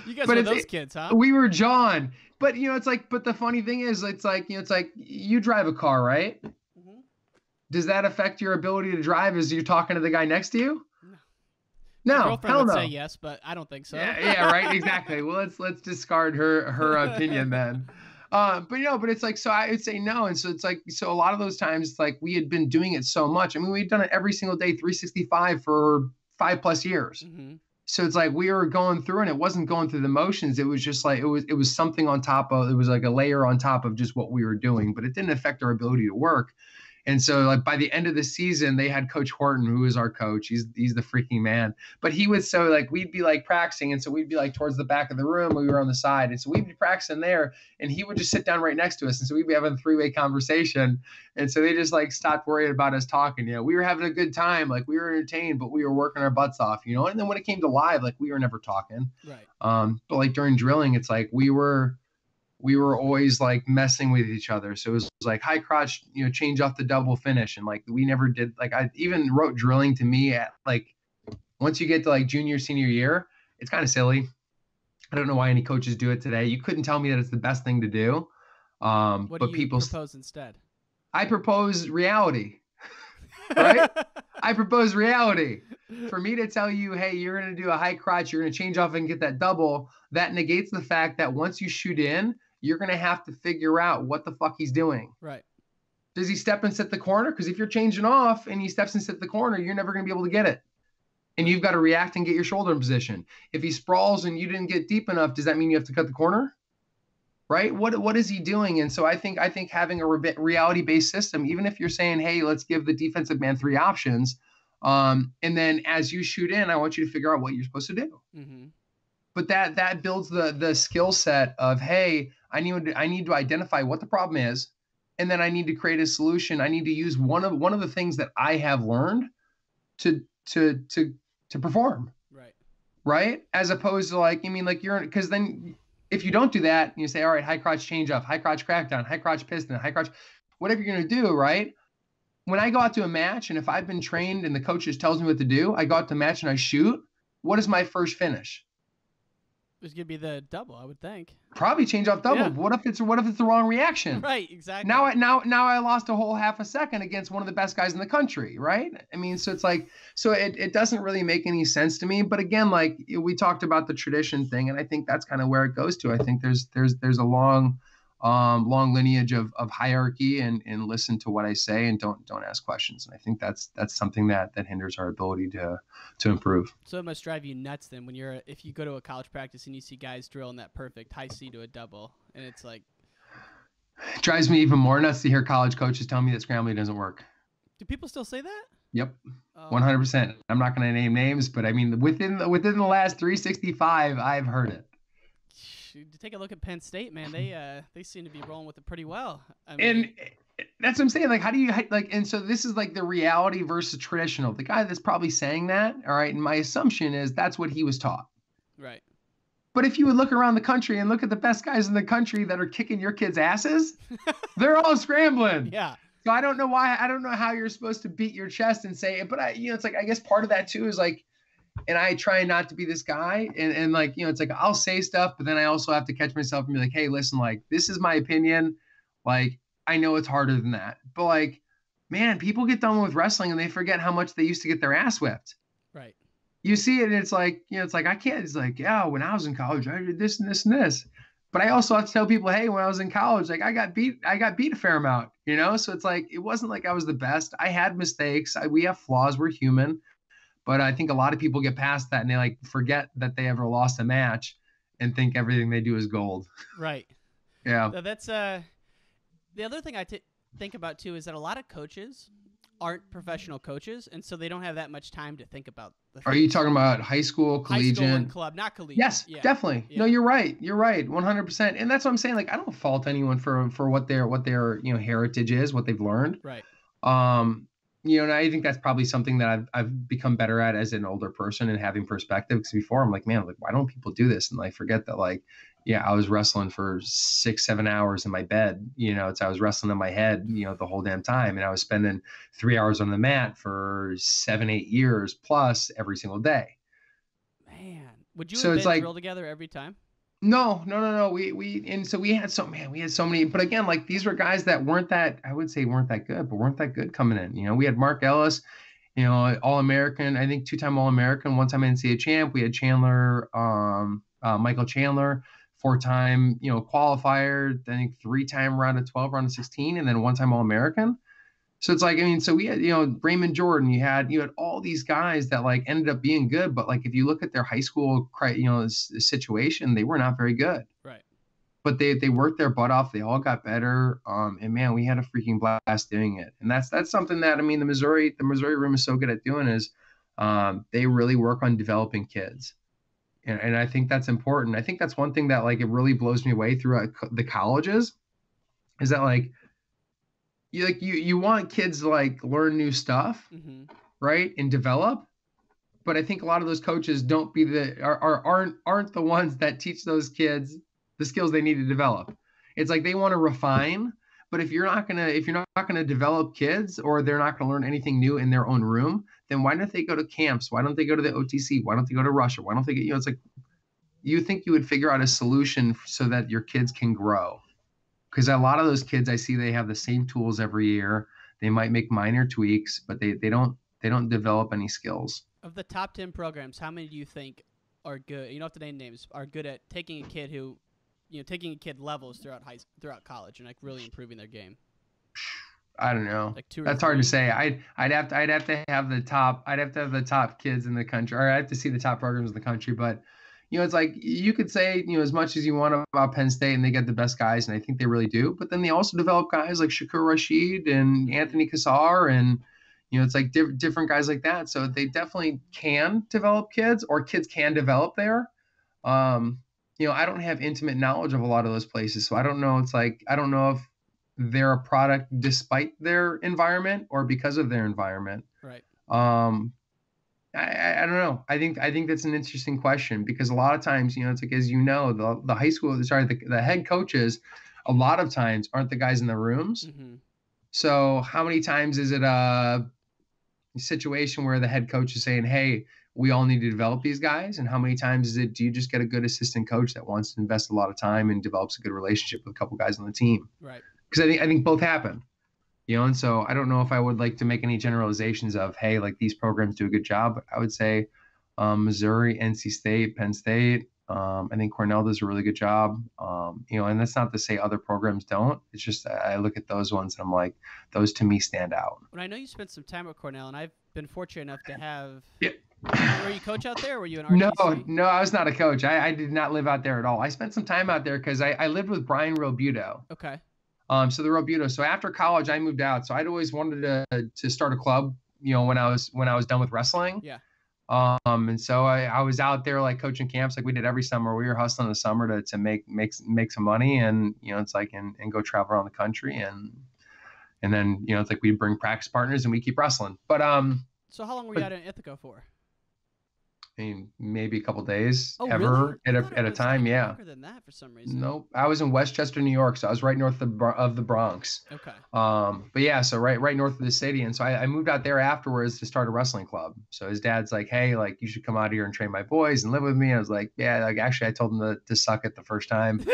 you guys were those kids, huh? We were John. But it's like, but the funny thing is, it's like you drive a car, right? Mm-hmm. Does that affect your ability to drive as you're talking to the guy next to you? No. My girlfriend would say yes, but I don't think so. Yeah, right. Exactly. Well, let's discard her opinion then. But it's like, so I would say no. And so it's like, so a lot of those times, it's like we had been doing it so much. We'd done it every single day, 365 for 5+ years. Mm-hmm. So it's like we were going through, and it wasn't going through the motions. It was just like, it was something on top of, it was like a layer on top of just what we were doing, but it didn't affect our ability to work. And so like by the end of the season, they had Coach Horton, who is our coach. He's the freaking man. But he was so like, we'd be like practicing. And so we'd be like towards the back of the room. We were on the side. And so we'd be practicing there, and he would just sit down right next to us. And so we'd be having a 3-way conversation. And so they just like stopped worrying about us talking. We were having a good time. Like we were entertained, but we were working our butts off, And then when it came to live, like we were never talking. Right. But like during drilling, it's like we were always like messing with each other. So it was like high crotch, change off the double finish. And like, we never did, like, I even wrote drilling to me at like, once you get to like junior, senior year, it's kind of silly. I don't know why any coaches do it today. You couldn't tell me that it's the best thing to do. What do you propose instead? I propose reality, right? I propose reality. For me to tell you, hey, you're going to do a high crotch, you're going to change off and get that double, that negates the fact that once you shoot in, you're going to have to figure out what the fuck he's doing. Right. Does he step and sit the corner? Because if you're changing off and he steps and sit the corner, you're never going to be able to get it. and you've got to react and get your shoulder in position. If he sprawls and you didn't get deep enough, does that mean you have to cut the corner? Right? What is he doing? And so I think having a reality-based system, even if you're saying, hey, let's give the defensive man 3 options, and then as you shoot in, I want you to figure out what you're supposed to do. Mm-hmm. But that builds the skill set of, hey, I need to identify what the problem is, and then I need to create a solution. I need to use one of the things that I have learned to perform. Right? As opposed to like, because then if you don't do that, you say, all right, high crotch change up, high crotch crackdown, high crotch piston, high crotch, whatever you're going to do, right? When I go out to a match, and if I've been trained and the coach just tells me what to do, I go out to a match and I shoot. What is my first finish? It's gonna be the double, I would think. Probably change off double. Yeah. What if it's the wrong reaction? Right, exactly. Now I lost a whole half a second against one of the best guys in the country, right? I mean, so it's like, so it doesn't really make any sense to me. But again, like we talked about the tradition thing, and I think that's kind of where it goes to. I think there's a long lineage of hierarchy, and listen to what I say and don't ask questions. And I think that's something that hinders our ability to improve. So it must drive you nuts then if you go to a college practice and you see guys drilling that perfect high C to a double, and it's like, it drives me even more nuts to hear college coaches tell me that scrambling doesn't work. Do people still say that? Yep. 100%. I'm not going to name names, but I mean within the last 365, I've heard it. Take a look at Penn State, man. They seem to be rolling with it pretty well. And that's what I'm saying. Like, how do you like? And so this is like the reality versus traditional. The guy that's probably saying that, all right. And my assumption is that's what he was taught. Right. But if you would look around the country and look at the best guys in the country that are kicking your kids' asses, they're all scrambling. Yeah. So I don't know how you're supposed to beat your chest and say it. But it's like, I guess part of that too is like, and I try not to be this guy, and like, it's like I'll say stuff, but then I also have to catch myself and be like, hey, listen, like, this is my opinion. Like, I know it's harder than that, but like, man, people get done with wrestling and they forget how much they used to get their ass whipped. Right. You see it, and it's like, it's like, I can't, it's like, yeah, when I was in college, I did this and this and this. But I also have to tell people, hey, when I was in college, like I got beat a fair amount, So it's like, it wasn't like I was the best. I had mistakes. We have flaws. We're human. But I think a lot of people get past that and they like forget that they ever lost a match and think everything they do is gold. Right. Yeah. So that's the other thing I think about too is that a lot of coaches aren't professional coaches, and so they don't have that much time to think about the things. Are you talking about high school, collegiate? High school and club, not collegiate. Yes, yeah. Definitely. Yeah. No, you're right. You're right. 100%. And that's what I'm saying. Like, I don't fault anyone for what their heritage is, what they've learned. Right. And I think that's probably something that I've become better at as an older person and having perspective. Because before I'm like, man, like, why don't people do this? And I forget that, like, yeah, I was wrestling for 6-7 hours in my bed. I was wrestling in my head, the whole damn time. And I was spending 3 hours on the mat for 7-8 years plus every single day. Man, would you have been drilled together every time? No. We had so many, but again, like these were guys that weren't that good, but weren't that good coming in. We had Mark Ellis, All-American, I think 2-time All-American, 1-time NCAA champ. We had Chandler, Michael Chandler, 4-time, qualifier, I think 3-time round of 12, round of 16, and then 1-time All-American. So it's like, so we had, Raymond Jordan, you had all these guys that like ended up being good, but like, if you look at their high school, situation, they were not very good. Right. But they worked their butt off. They all got better. And man, we had a freaking blast doing it. And that's something that, the Missouri room is so good at doing is, they really work on developing kids. And I think that's important. I think that's one thing that like, it really blows me away throughout the colleges is that like, you want kids to like learn new stuff, mm-hmm. right, and develop, but I think a lot of those coaches aren't the ones that teach those kids the skills they need to develop. It's like they want to refine, but if you're not gonna develop kids, or they're not gonna learn anything new in their own room, then why don't they go to camps? Why don't they go to the OTC? Why don't they go to Russia? Why don't they get it's like you think you would figure out a solution so that your kids can grow. Because a lot of those kids I see, they have the same tools every year. They might make minor tweaks, but they don't develop any skills. Of the top 10 programs, how many do you think are good? You don't have to name names. Are good at taking a kid taking a kid levels throughout college and like really improving their game? I don't know. Like 2 or That's hard to 3? say. I'd have to have the top. I'd have to have the top kids in the country, or I have to see the top programs in the country. But it's like you could say as much as you want about Penn State, and they get the best guys, and I think they really do. But then they also develop guys like Shakur Rashid and Anthony Cassar, and it's like different guys like that. So they definitely can develop kids, or kids can develop there. I don't have intimate knowledge of a lot of those places, so I don't know. It's like I don't know if they're a product despite their environment or because of their environment. Right. I don't know. I think that's an interesting question, because a lot of times, it's like, as the high school, the head coaches, a lot of times aren't the guys in the rooms. Mm-hmm. So how many times is it a situation where the head coach is saying, hey, we all need to develop these guys? And how many times do you just get a good assistant coach that wants to invest a lot of time and develops a good relationship with a couple guys on the team? Right. Because I think both happen, and so I don't know if I would like to make any generalizations of, hey, like these programs do a good job. But I would say Missouri, NC State, Penn State. I think Cornell does a really good job. And that's not to say other programs don't. It's just I look at those ones and I'm like, those to me stand out. Well, I know you spent some time at Cornell, and I've been fortunate enough to have. Yeah. Were you coach out there, or were you an RTC? No, I was not a coach. I did not live out there at all. I spent some time out there because I lived with Brian Robuto. Okay. So the Robuto. So after college, I moved out. So I'd always wanted to start a club, when I was done with wrestling. Yeah. And so I was out there like coaching camps, like we did every summer. We were hustling in the summer to make some money, and it's like and go travel around the country, and then it's like we bring practice partners and we keep wrestling. But So how long were you out in Ithaca for? I mean, maybe a couple days really? at a time. Like yeah. Longer than that for some reason. Nope. I was in Westchester, New York, so I was right north of the Bronx. Okay. But yeah, so right north of the city, and so I moved out there afterwards to start a wrestling club. So his dad's like, hey, like you should come out here and train my boys and live with me. I was like, yeah, like actually I told him to suck it the first time.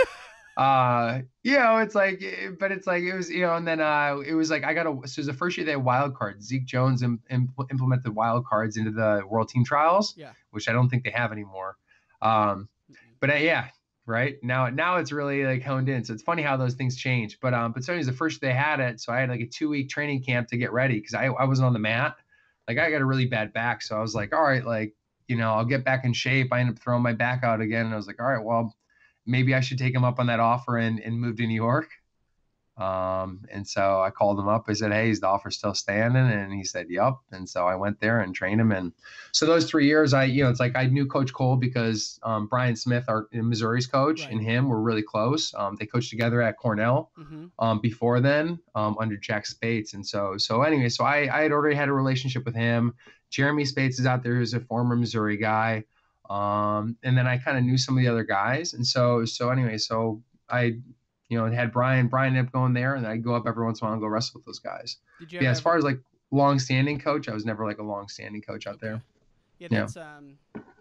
It's like, but it's like it was, and then it was like so it was the first year they had wild cards. Zeke Jones implemented wild cards into the World Team Trials, which I don't think they have anymore. But yeah, right now it's really like honed in. So it's funny how those things change. But certainly it was the first they had it, so I had like a 2-week training camp to get ready because I wasn't on the mat. Like I got a really bad back, so I was like, all right, like I'll get back in shape. I ended up throwing my back out again, and I was like, all right, well, maybe I should take him up on that offer and move to New York. And so I called him up. I said, hey, is the offer still standing? And he said, yep. And so I went there and trained him. And so those 3 years, it's like I knew Coach Cole because Brian Smith, our Missouri's coach, and him were really close. They coached together at Cornell before then under Jack Spates. And so anyway, so I had already had a relationship with him. Jeremy Spates is out there, who's a former Missouri guy. And then I kind of knew some of the other guys. And so anyway, so I, had Brian ended up going there, and I'd go up every once in a while and go wrestle with those guys. Did you as far as like long-standing coach, I was never like a long-standing coach out there. Yeah, that's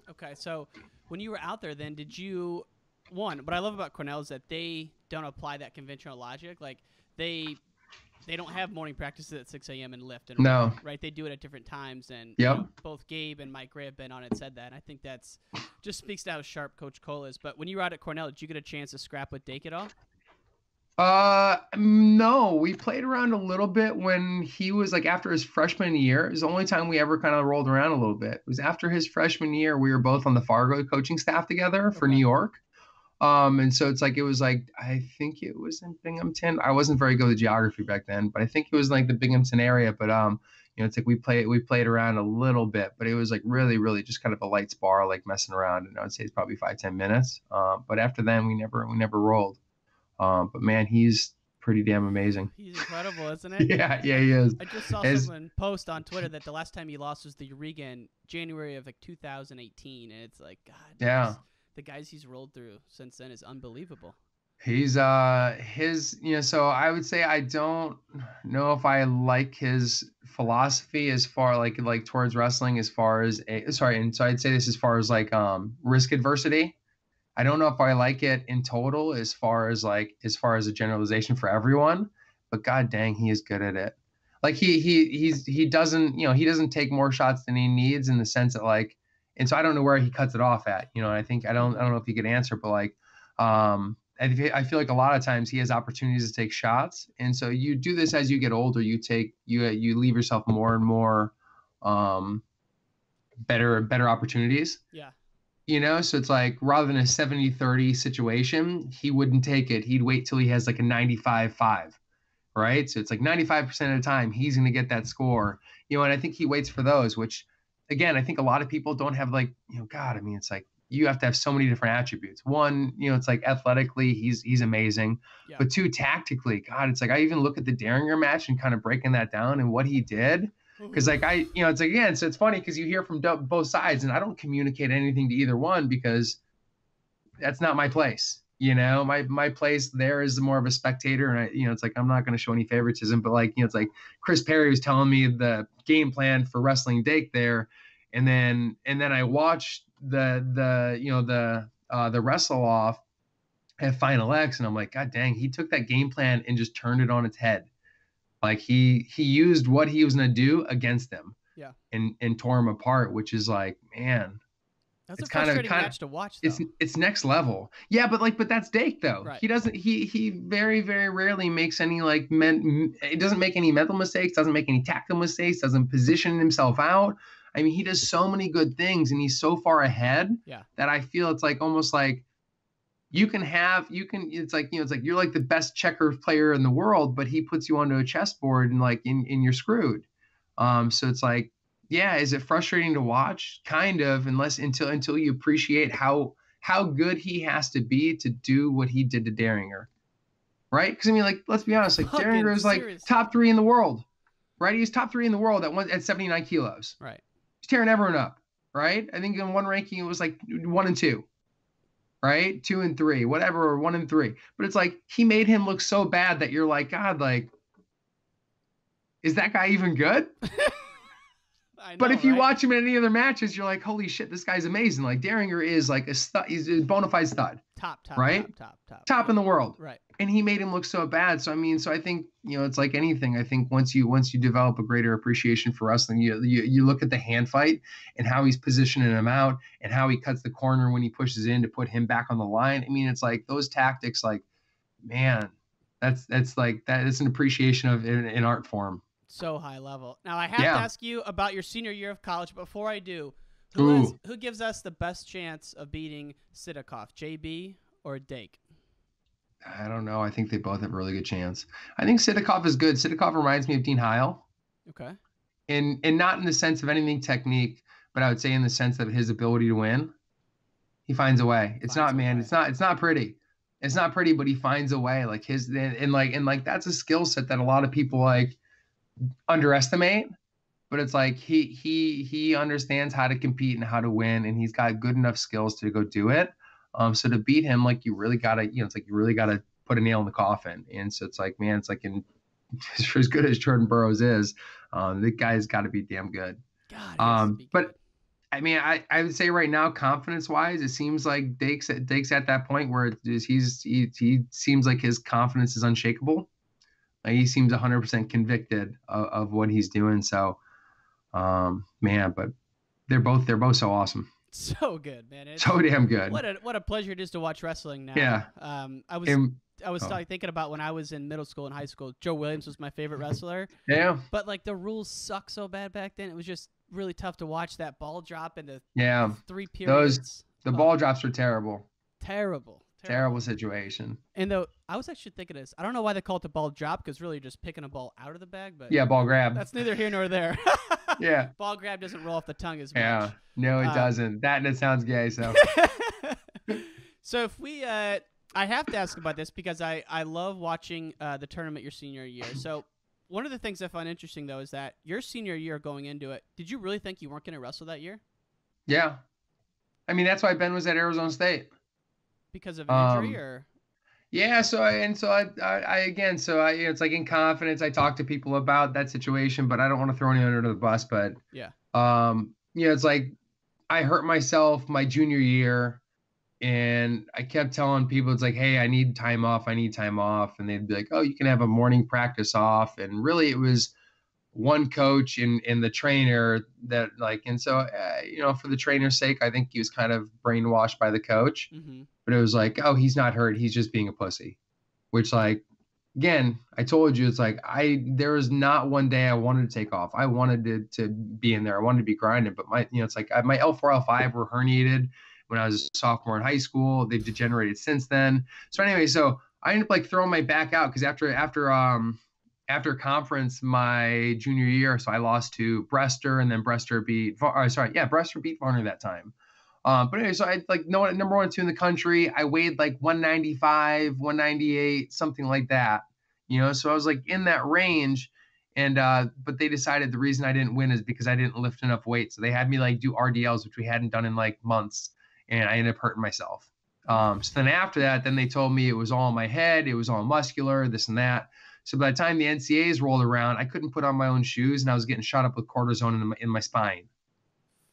okay. So when you were out there, then did you what I love about Cornell is that they don't apply that conventional logic. Like they don't have morning practices at 6 a.m. and lift and run, right? They do it at different times, and both Gabe and Mike Gray have been on it, said that. And I think that's just speaks to how sharp Coach Cole is. But when you were out at Cornell, did you get a chance to scrap with Dake at all? No, we played around a little bit when he was like after his freshman year. It was the only time we ever kind of rolled around a little bit. It was after his freshman year. We were both on the Fargo coaching staff together for New York. And so it's like, it was like, I think it was in Binghamton. I wasn't very good with geography back then, but I think it was like the Binghamton area. But, it's like we played around a little bit, but it was like really, really just kind of a light spar, like messing around. And I would say it's probably 5-10 minutes. But after then we never rolled. But man, he's pretty damn amazing. He's incredible, isn't it? yeah, he is. I just saw someone post on Twitter that the last time he lost was the Eureka in January of like 2018. And it's like, God, the guys he's rolled through since then is unbelievable. He's so I would say I don't know if I like his philosophy as far like towards wrestling as far as and so I'd say this as far as like risk adversity. I don't know if I like it in total as far as a generalization for everyone, but god dang, he is good at it. Like he doesn't take more shots than he needs in the sense that like, and so I don't know where he cuts it off at, I think I don't know if you could answer, but like I feel like a lot of times he has opportunities to take shots. And so you do this as you get older, you leave yourself more and more better opportunities. Yeah. So it's like rather than a 70-30 situation, he wouldn't take it. He'd wait till he has like a 95-5, right? So it's like 95% of the time he's going to get that score, and I think he waits for those, which again, I think a lot of people don't have like, God, I mean, it's like you have to have so many different attributes. One, it's like athletically, he's amazing, Yeah. but two, tactically, God, it's like I even look at the Derringer match and kind of breaking that down and what he did. Because like it's like, again, so it's funny because you hear from both sides, and I don't communicate anything to either one because that's not my place. My place there is more of a spectator, and it's like I'm not going to show any favoritism, but like it's like Chris Perry was telling me the game plan for Wrestling Dake there, and then I watched the wrestle off at Final X, and I'm like, God dang, he took that game plan and just turned it on its head. Like he used what he was going to do against them, and tore him apart, which is like, man, that's a frustrating match to watch, though. It's next level. Yeah, but that's Dake though. Right. He doesn't. He very, very rarely makes any like he doesn't make any mental mistakes. Doesn't make any tactical mistakes. Doesn't position himself out. I mean, he does so many good things, and he's so far ahead that I feel it's like almost like. It's like you're like the best checker player in the world, but he puts you onto a chessboard and like in you're screwed. So it's like, yeah, is it frustrating to watch? Kind of, until you appreciate how good he has to be to do what he did to Derringer. Right? Because I mean, like, let's be honest, like Derringer is like top 3 in the world. Right? He's top 3 in the world at 79 kilos. Right. He's tearing everyone up. Right? I think in one ranking it was like 1 and 2. Right? 2 and 3, whatever, or 1 and 3. But it's like he made him look so bad that you're like, God, like, is that guy even good? I know, but if you watch him in any other matches, you're like, holy shit, this guy's amazing. Like Derringer is like a stud. He's a bona fide stud. Top, right? Top in the world. Right. And he made him look so bad. So I mean, so I think, it's like anything. I think once you develop a greater appreciation for wrestling, you look at the hand fight and how he's positioning him out and how he cuts the corner when he pushes in to put him back on the line. I mean, it's like those tactics, like, man, that's like that is an appreciation of an art form. So high level. Now I have to ask you about your senior year of college. Before I do, who gives us the best chance of beating Sidakov, JB or Dake? I don't know. I think they both have a really good chance. I think Sidakov is good. Sidakov reminds me of Dean Heil. Okay. And not in the sense of anything technique, but I would say in the sense of his ability to win. He finds a way. It's not pretty. It's not pretty, but he finds a way. Like and that's a skill set that a lot of people like underestimate. But it's like he understands how to compete and how to win, and he's got good enough skills to go do it. So to beat him, like you really gotta, it's like you really gotta put a nail in the coffin. And so it's like, man, it's like for as good as Jordan Burroughs is, the guy's got to be damn good. God, but I mean, I would say right now, confidence wise, it seems like Dake's at that point where he seems like his confidence is unshakable. Like he seems 100% convicted of what he's doing. So, man, but they're both so awesome. So good, man. It's so damn good. What a pleasure it is to watch wrestling now. Yeah. I was thinking about when I was in middle school and high school. Joe Williams was my favorite wrestler. Yeah. But like the rules suck so bad back then. It was just really tough to watch that ball drop in the 3 periods. The ball drops were terrible. Terrible situation. And though I was actually thinking of this, I don't know why they call it the ball drop, because really you're just picking a ball out of the bag. But yeah, ball grab. That's neither here nor there. Yeah. Ball grab doesn't roll off the tongue as much. Yeah. No, it doesn't. That sounds gay. So. So if we, I have to ask about this because I love watching the tournament your senior year. So one of the things I find interesting though is that your senior year going into it, did you really think you weren't going to wrestle that year? Yeah. I mean, that's why Ben was at Arizona State. Because of an injury, or? Yeah, it's like in confidence, I talk to people about that situation, but I don't want to throw anyone under the bus. But it's like I hurt myself my junior year, and I kept telling people, it's like, hey, I need time off, and they'd be like, oh, you can have a morning practice off, and really it was one coach in the trainer that like, and so, for the trainer's sake, I think he was kind of brainwashed by the coach, Mm-hmm. but it was like, oh, he's not hurt. He's just being a pussy, which like, again, I told you, it's like, there was not one day I wanted to take off. I wanted to be in there. I wanted to be grinding, but it's like my L4, L5 were herniated when I was a sophomore in high school. They've degenerated since then. So anyway, so I ended up like throwing my back out because after conference my junior year, so I lost to Brester, and then Brester beat Varner that time. But anyway, so I like number 1 and 2 in the country. I weighed like 195, 198, something like that. So I was like in that range. And but they decided the reason I didn't win is because I didn't lift enough weight. So they had me like do RDLs, which we hadn't done in like months, and I ended up hurting myself. So then after that, then they told me it was all in my head, it was all muscular, this and that. So by the time the NCAAs rolled around, I couldn't put on my own shoes, and I was getting shot up with cortisone in my spine.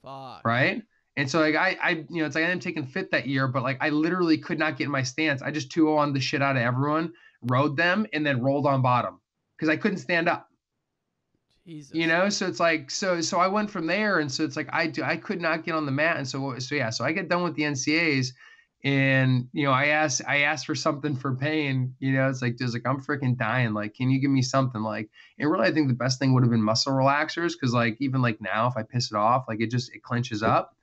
Fuck. Right. And so like it's like I didn't take fit that year, but like I literally could not get in my stance. I just 2-0 the shit out of everyone, rode them, and then rolled on bottom because I couldn't stand up. Jesus. So it's like so I went from there, and so it's like I could not get on the mat, and so I get done with the NCAAs, and I asked for something for pain. It's like I'm freaking dying. Like, can you give me something? Like, and really, I think the best thing would have been muscle relaxers because like even like now, if I piss it off, like it clenches up.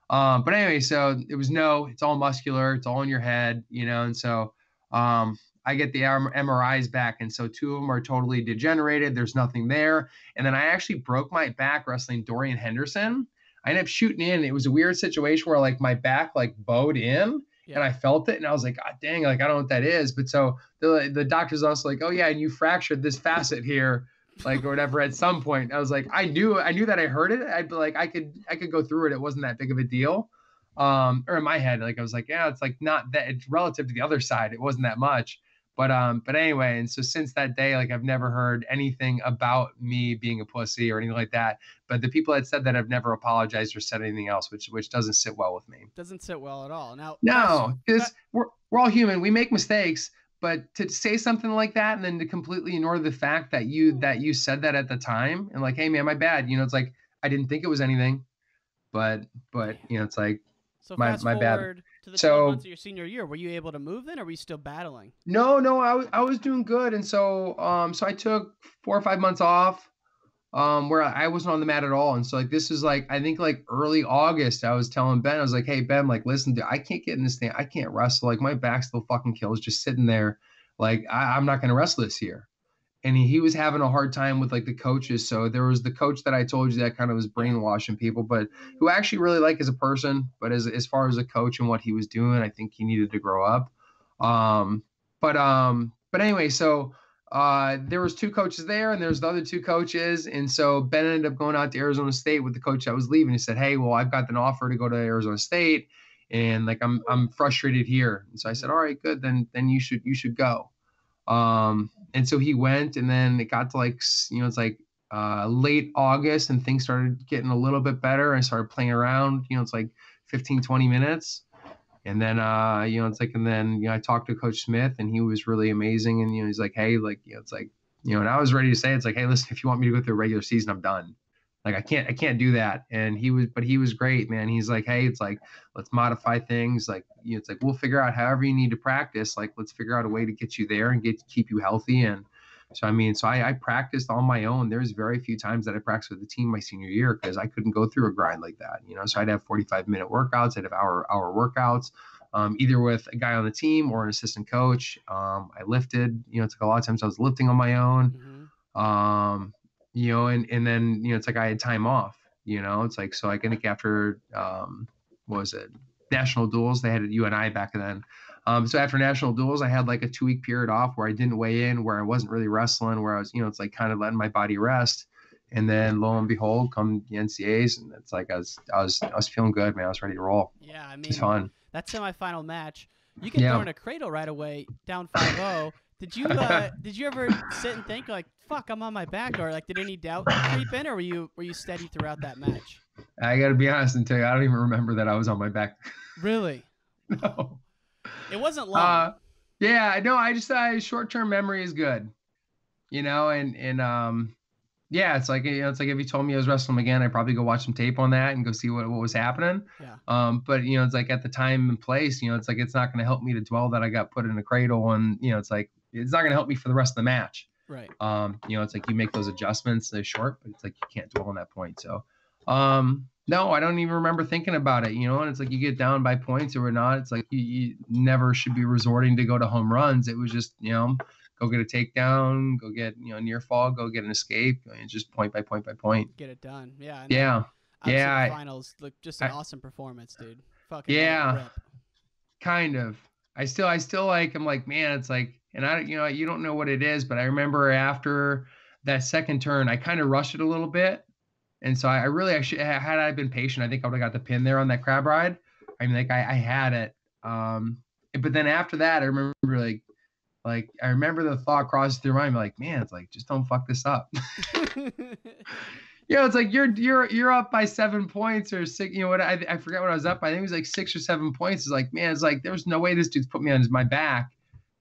But anyway, so it was it's all muscular, it's all in your head, and so I get the MRIs back, and so 2 of them are totally degenerated. There's nothing there. And then I actually broke my back wrestling Dorian Henderson. I ended up shooting in. It was a weird situation where like my back like bowed in, and I felt it, and I was like, God dang, like I don't know what that is. But so the doctor's also like, oh yeah, and you fractured this facet here, like or whatever at some point. I was like, I knew that I heard it. I'd be like, I could go through it. It wasn't that big of a deal. Or in my head, like I was like, yeah, it's like not that, it's relative to the other side. It wasn't that much. But anyway, and so since that day, like I've never heard anything about me being a pussy or anything like that. But the people that said that have never apologized or said anything else, which doesn't sit well with me. Doesn't sit well at all. Now, no, because we're all human. We make mistakes. But to say something like that and then to completely ignore the fact that you said that at the time and like, hey man, my bad. It's like I didn't think it was anything, but it's like so my fast bad. Forward to the 12 months of your senior year, were you able to move then, or were you still battling? No, I was doing good, and so I took 4 or 5 months off, where I wasn't on the mat at all, and so like this is like I think like early August. I was telling Ben, I was like, hey Ben, like listen, dude, I can't get in this thing. I can't wrestle. Like my back still fucking kills just sitting there. Like I'm not gonna wrestle this year. And he was having a hard time with like the coaches. So there was the coach that I told you that kind of was brainwashing people, but who I actually really like as a person. But as far as a coach and what he was doing, I think he needed to grow up. But anyway, so there was 2 coaches there, and there's the other 2 coaches. And so Ben ended up going out to Arizona State with the coach that was leaving. He said, hey, well, I've got an offer to go to Arizona State, and like I'm frustrated here. And so I said, all right, good, then you should go. And so he went, and then it got to like, it's like late August, and things started getting a little bit better. I started playing around, it's like 15, 20 minutes. And then, it's like, and then, I talked to Coach Smith, and he was really amazing. And, he's like, hey, like, it's like, and I was ready to say, it's like, hey, listen, if you want me to go through a regular season, I'm done. Like, I can't do that. And he was great, man. He's like, hey, it's like, let's modify things. Like, it's like, we'll figure out however you need to practice. Like, let's figure out a way to get you there and keep you healthy. And so, I practiced on my own. There's very few times that I practiced with the team my senior year because I couldn't go through a grind like that, so I'd have 45-minute workouts. I'd have hour workouts, either with a guy on the team or an assistant coach. I lifted, it's like a lot of times I was lifting on my own. Mm-hmm. And then, it's like I had time off, it's like, so I think after, what was it? National duels, they had UNI back then. So after national duels, I had like a 2-week period off where I didn't weigh in, where I wasn't really wrestling, where I was, it's like kind of letting my body rest. And then lo and behold, come the NCAAs, and it's like I was feeling good, man. I was ready to roll. Yeah, I mean, it's fun. That semifinal match, you get thrown in a cradle right away, down 5-0. Did you ever sit and think like, fuck, I'm on my back, or like did any doubt creep in, or were you steady throughout that match? I got to be honest and tell you, I don't even remember that I was on my back. Really? No. It wasn't long. Yeah, no, I just short-term memory is good, and Yeah, it's like, it's like if you told me I was wrestling again, I'd probably go watch some tape on that and go see what was happening. Yeah. But it's like at the time and place, it's like it's not going to help me to dwell that I got put in a cradle, and it's like it's not going to help me for the rest of the match. Right. It's like you make those adjustments, they're short, but it's like you can't dwell on that point. So, no, I don't even remember thinking about it, and it's like you get down by points or not. It's like you never should be resorting to go to home runs. It was just, go get a takedown, go get, near fall, go get an escape, and just point by point by point. Get it done. Yeah. And Yeah. obviously Yeah. the finals look just an awesome performance, dude. Fucking Yeah. let it rip. Kind of. I still like, I'm like, man, it's like, and I, you don't know what it is, but I remember after that second turn, I kind of rushed it a little bit. And so I really, had I been patient, I think I would have got the pin there on that crab ride. I mean, like I had it. But then after that, I remember like I remember the thought crosses through my mind, like, man, it's like, just don't fuck this up. It's like you're up by 7 points or 6. What I forget what I was up by. I think it was like 6 or 7 points. It's like, man, it's like there's no way this dude's put me on my back.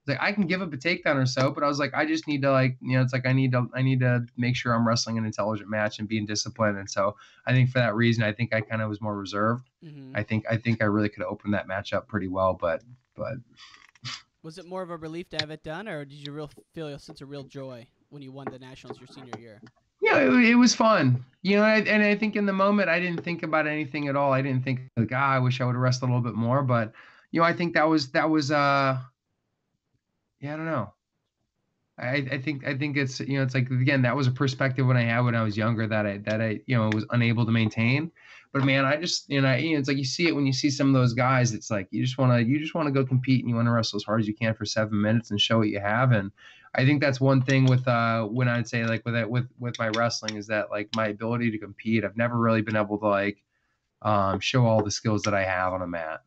It's like I can give up a takedown or so, but I was like, I just need to it's like I need to make sure I'm wrestling an intelligent match and being disciplined. And so I think for that reason, I think I kind of was more reserved. Mm-hmm. I think I really could have opened that match up pretty well, but. Was it more of a relief to have it done, or did you feel a sense of real joy when you won the nationals your senior year? Yeah, it was fun. And I think in the moment I didn't think about anything at all. I didn't think like, I wish I would have wrestled a little bit more. But I think that was yeah, I don't know. I think it's it's like, again, that was a perspective when I was younger that I was unable to maintain. But man, I just it's like you see it when you see some of those guys. It's like you just want to go compete and you want to wrestle as hard as you can for 7 minutes and show what you have. And I think that's one thing with when I'd say like with my wrestling is that like my ability to compete. I've never really been able to like show all the skills that I have on a mat,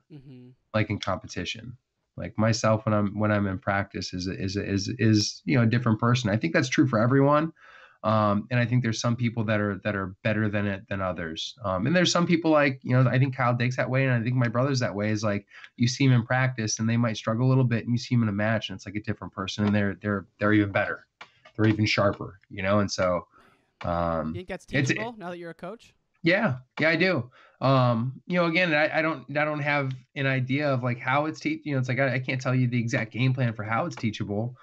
like in competition. Like myself when I'm in practice is a different person. I think that's true for everyone. And I think there's some people that are better than others. And there's some people like, I think Kyle Dake's that way. And I think my brother's that way, is like, you see him in practice and they might struggle a little bit and you see him in a match and it's like a different person and they're even better. They're even sharper, And so, you think that's teachable now that you're a coach? Yeah, I do. Again, I don't have an idea of like how it's it's like, I can't tell you the exact game plan for how it's teachable.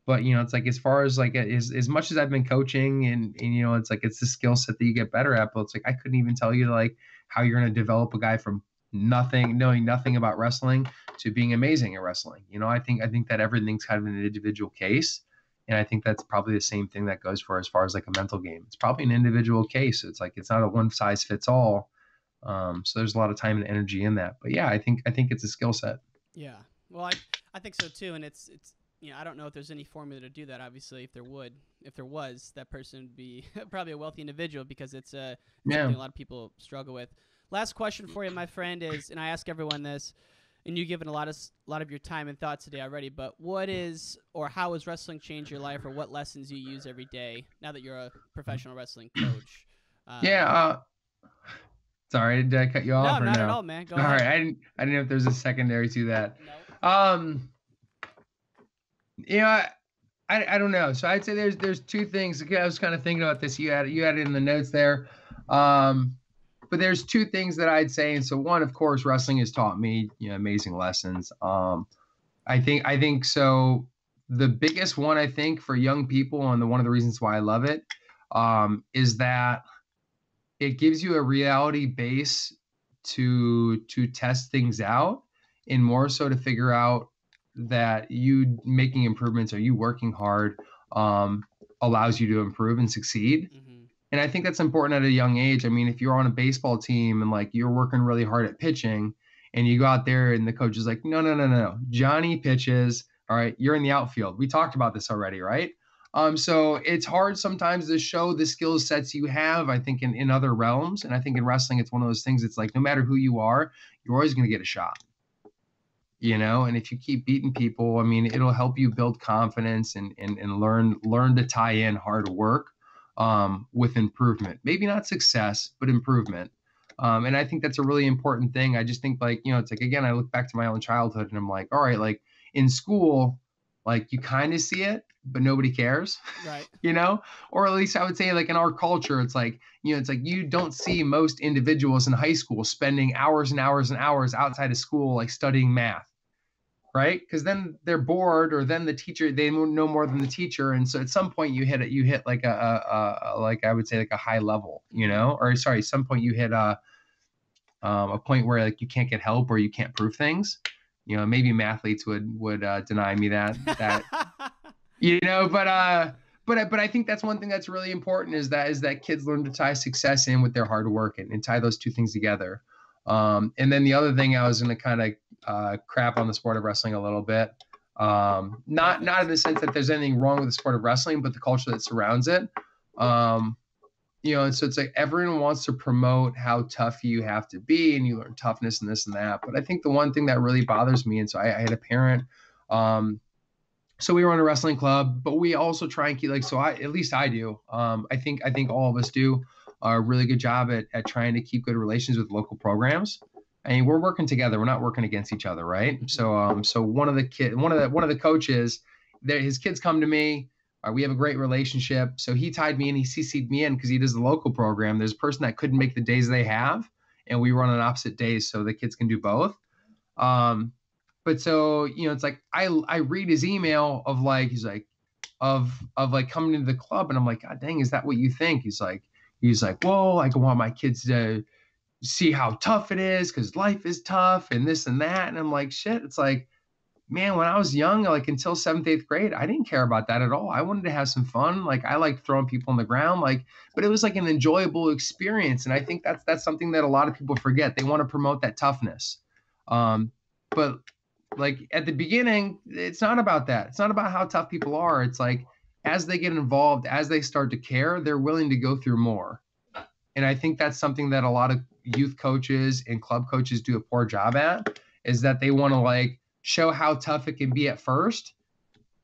But, it's like as far as like as much as I've been coaching and it's like it's the skill set that you get better at. But it's like I couldn't even tell you like how you're going to develop a guy from knowing nothing about wrestling to being amazing at wrestling. I think that everything's kind of an individual case. And I think that's probably the same thing that goes for as far as like a mental game. It's probably an individual case. It's like it's not a one size fits all. So there's a lot of time and energy in that. But yeah, I think it's a skill set. Yeah. Well, I think so too. And it's I don't know if there's any formula to do that. Obviously, if there was, that person would be probably a wealthy individual, because it's something a lot of people struggle with. Last question for you, my friend, is, and I ask everyone this, and you've given a lot of your time and thoughts today already, but what is or how has wrestling changed your life, or what lessons you use every day now that you're a professional wrestling coach? Sorry, did I cut you off? No, not at all, man. Go ahead. All right, I didn't know if there's a secondary to that. No. I don't know. So I'd say there's two things. I was kind of thinking about this. You had it in the notes there. But there's two things that I'd say. And so one, of course, wrestling has taught me, amazing lessons. I think so. The biggest one, I think, for young people, and one of the reasons why I love it, is that it gives you a reality base to test things out, and more so to figure out that you making improvements or you working hard allows you to improve and succeed. And I think that's important at a young age. I mean, if you're on a baseball team and like you're working really hard at pitching and you go out there and the coach is like, no, Johnny pitches. All right, you're in the outfield. We talked about this already, right? So it's hard sometimes to show the skill sets you have, I think, in other realms. And I think in wrestling, it's one of those things. It's like, no matter who you are, you're always going to get a shot. And if you keep beating people, I mean, it'll help you build confidence and learn to tie in hard work with improvement. Maybe not success, but improvement. And I think that's a really important thing. I just think like, it's like, again, I look back to my own childhood and I'm like, all right, like in school, like you kind of see it, but nobody cares, Right. you know? Or at least I would say like in our culture, it's like, it's like you don't see most individuals in high school spending hours and hours and hours outside of school, like studying math. Right. Because then they're bored, or then the teacher, they know more than the teacher. And so at some point you hit like like I would say like a high level, or sorry, some point you hit a point where like you can't get help or you can't prove things. Maybe mathletes would deny me that, but I think that's one thing that's really important is that kids learn to tie success in with their hard work and tie those two things together. And then the other thing I was going to kind of crap on the sport of wrestling a little bit. Not in the sense that there's anything wrong with the sport of wrestling, but the culture that surrounds it. And so it's like everyone wants to promote how tough you have to be and you learn toughness and this and that. But I think the one thing that really bothers me, and so I had a parent, so we run a wrestling club, but we also try and keep at least I do. I think all of us do a really good job at trying to keep good relations with local programs. I mean, we're working together. We're not working against each other, right? So one of the coaches, his kids come to me. We have a great relationship. So he tied me in. He CC'd me in because he does the local program. There's a person that couldn't make the days they have, and we run on opposite days so the kids can do both. But so it's like I read his email of like he's like of like coming into the club, and I'm like, God dang, is that what you think? He's like, well, I want my kids to see how tough it is because life is tough and this and that. And I'm like, shit. It's like, man, when I was young, like until 7th, 8th grade, I didn't care about that at all. I wanted to have some fun. Like I liked throwing people on the ground, but it was like an enjoyable experience. And I think that's something that a lot of people forget. They want to promote that toughness. But like at the beginning, it's not about that. It's not about how tough people are. It's like, as they get involved, as they start to care, they're willing to go through more. And I think that's something that a lot of youth coaches and club coaches do a poor job at, is that they want to like show how tough it can be at first.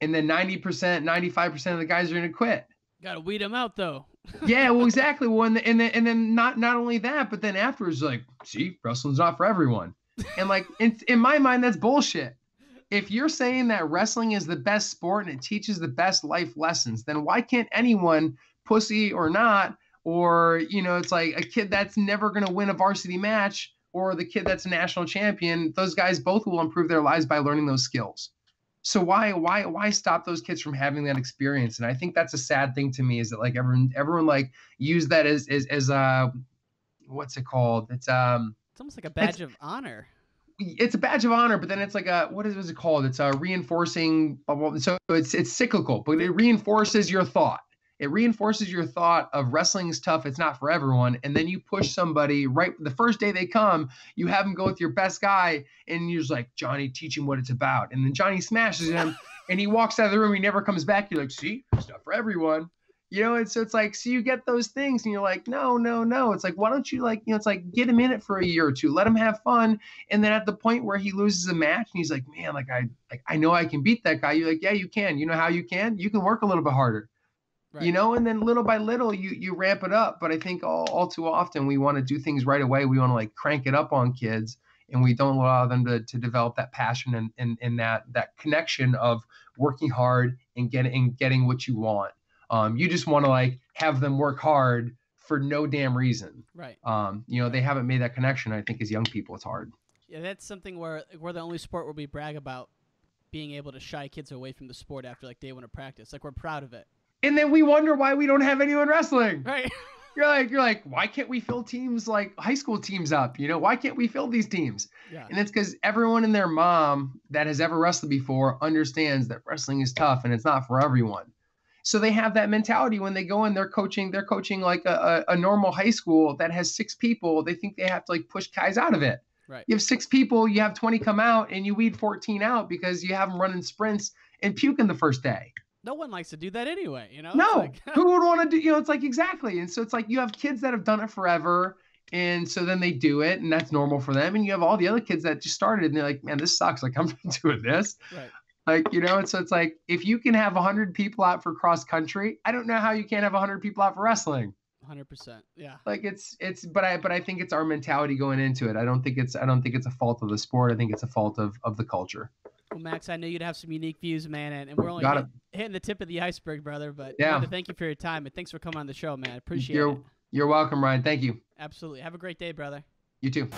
And then 90%, 95% of the guys are going to quit. Got to weed them out though. Yeah, well, exactly. Well, and then not only that, but then afterwards, like, see, wrestling's not for everyone. And like, in my mind, that's bullshit. If you're saying that wrestling is the best sport and it teaches the best life lessons, then why can't anyone, pussy or not, or, it's like a kid that's never going to win a varsity match or the kid that's a national champion, those guys both will improve their lives by learning those skills. So why stop those kids from having that experience? And I think that's a sad thing to me, is that like everyone like use that as what's it called? It's almost like a badge of honor. It's a badge of honor, but then it's like what is it called? It's reinforcing. So it's cyclical, but it reinforces your thought. It reinforces your thought of wrestling is tough. It's not for everyone. And then you push somebody right the first day they come, you have them go with your best guy. And you're just like, Johnny, teach him what it's about. And then Johnny smashes him and he walks out of the room. He never comes back. You're like, see, it's not for everyone. And so it's like, so you get those things and you're like, no. It's like, why don't you like, it's like get him in it for a year or two, let him have fun. And then at the point where he loses a match and he's like, man, I know I can beat that guy. You're like, yeah, you can. You know how you can? You can work a little bit harder. Right. And then little by little you ramp it up. But I think all too often we want to do things right away. We want to like crank it up on kids, and we don't allow them to develop that passion and that connection of working hard and getting what you want. You just want to like have them work hard for no damn reason. Right. They haven't made that connection. I think as young people, it's hard. Yeah, that's something where we're the only sport where we brag about being able to shy kids away from the sport after like day one of practice. Like we're proud of it. And then we wonder why we don't have anyone wrestling. Right. You're like, why can't we fill teams like high school teams up? Why can't we fill these teams? Yeah. And it's because everyone and their mom that has ever wrestled before understands that wrestling is tough and it's not for everyone. So they have that mentality when they go in, they're coaching like a normal high school that has 6 people. They think they have to like push guys out of it. Right. You have 6 people, you have 20 come out, and you weed 14 out because you have them running sprints and puking the first day. No one likes to do that anyway, No, like... who would want to do, it's like, exactly. And so it's like, you have kids that have done it forever. And so then they do it and that's normal for them. And you have all the other kids that just started and they're like, man, this sucks. Like I'm not doing this. Right. Like, and so it's like, if you can have 100 people out for cross country, I don't know how you can't have 100 people out for wrestling. 100%. Yeah. Like but I think it's our mentality going into it. I don't think it's a fault of the sport. I think it's a fault of the culture. Well, Max, I knew you'd have some unique views, man, and we're only hitting the tip of the iceberg, brother. But I wanted to thank you for your time, and thanks for coming on the show, man. Appreciate it. You're welcome, Ryan. Thank you. Absolutely. Have a great day, brother. You too.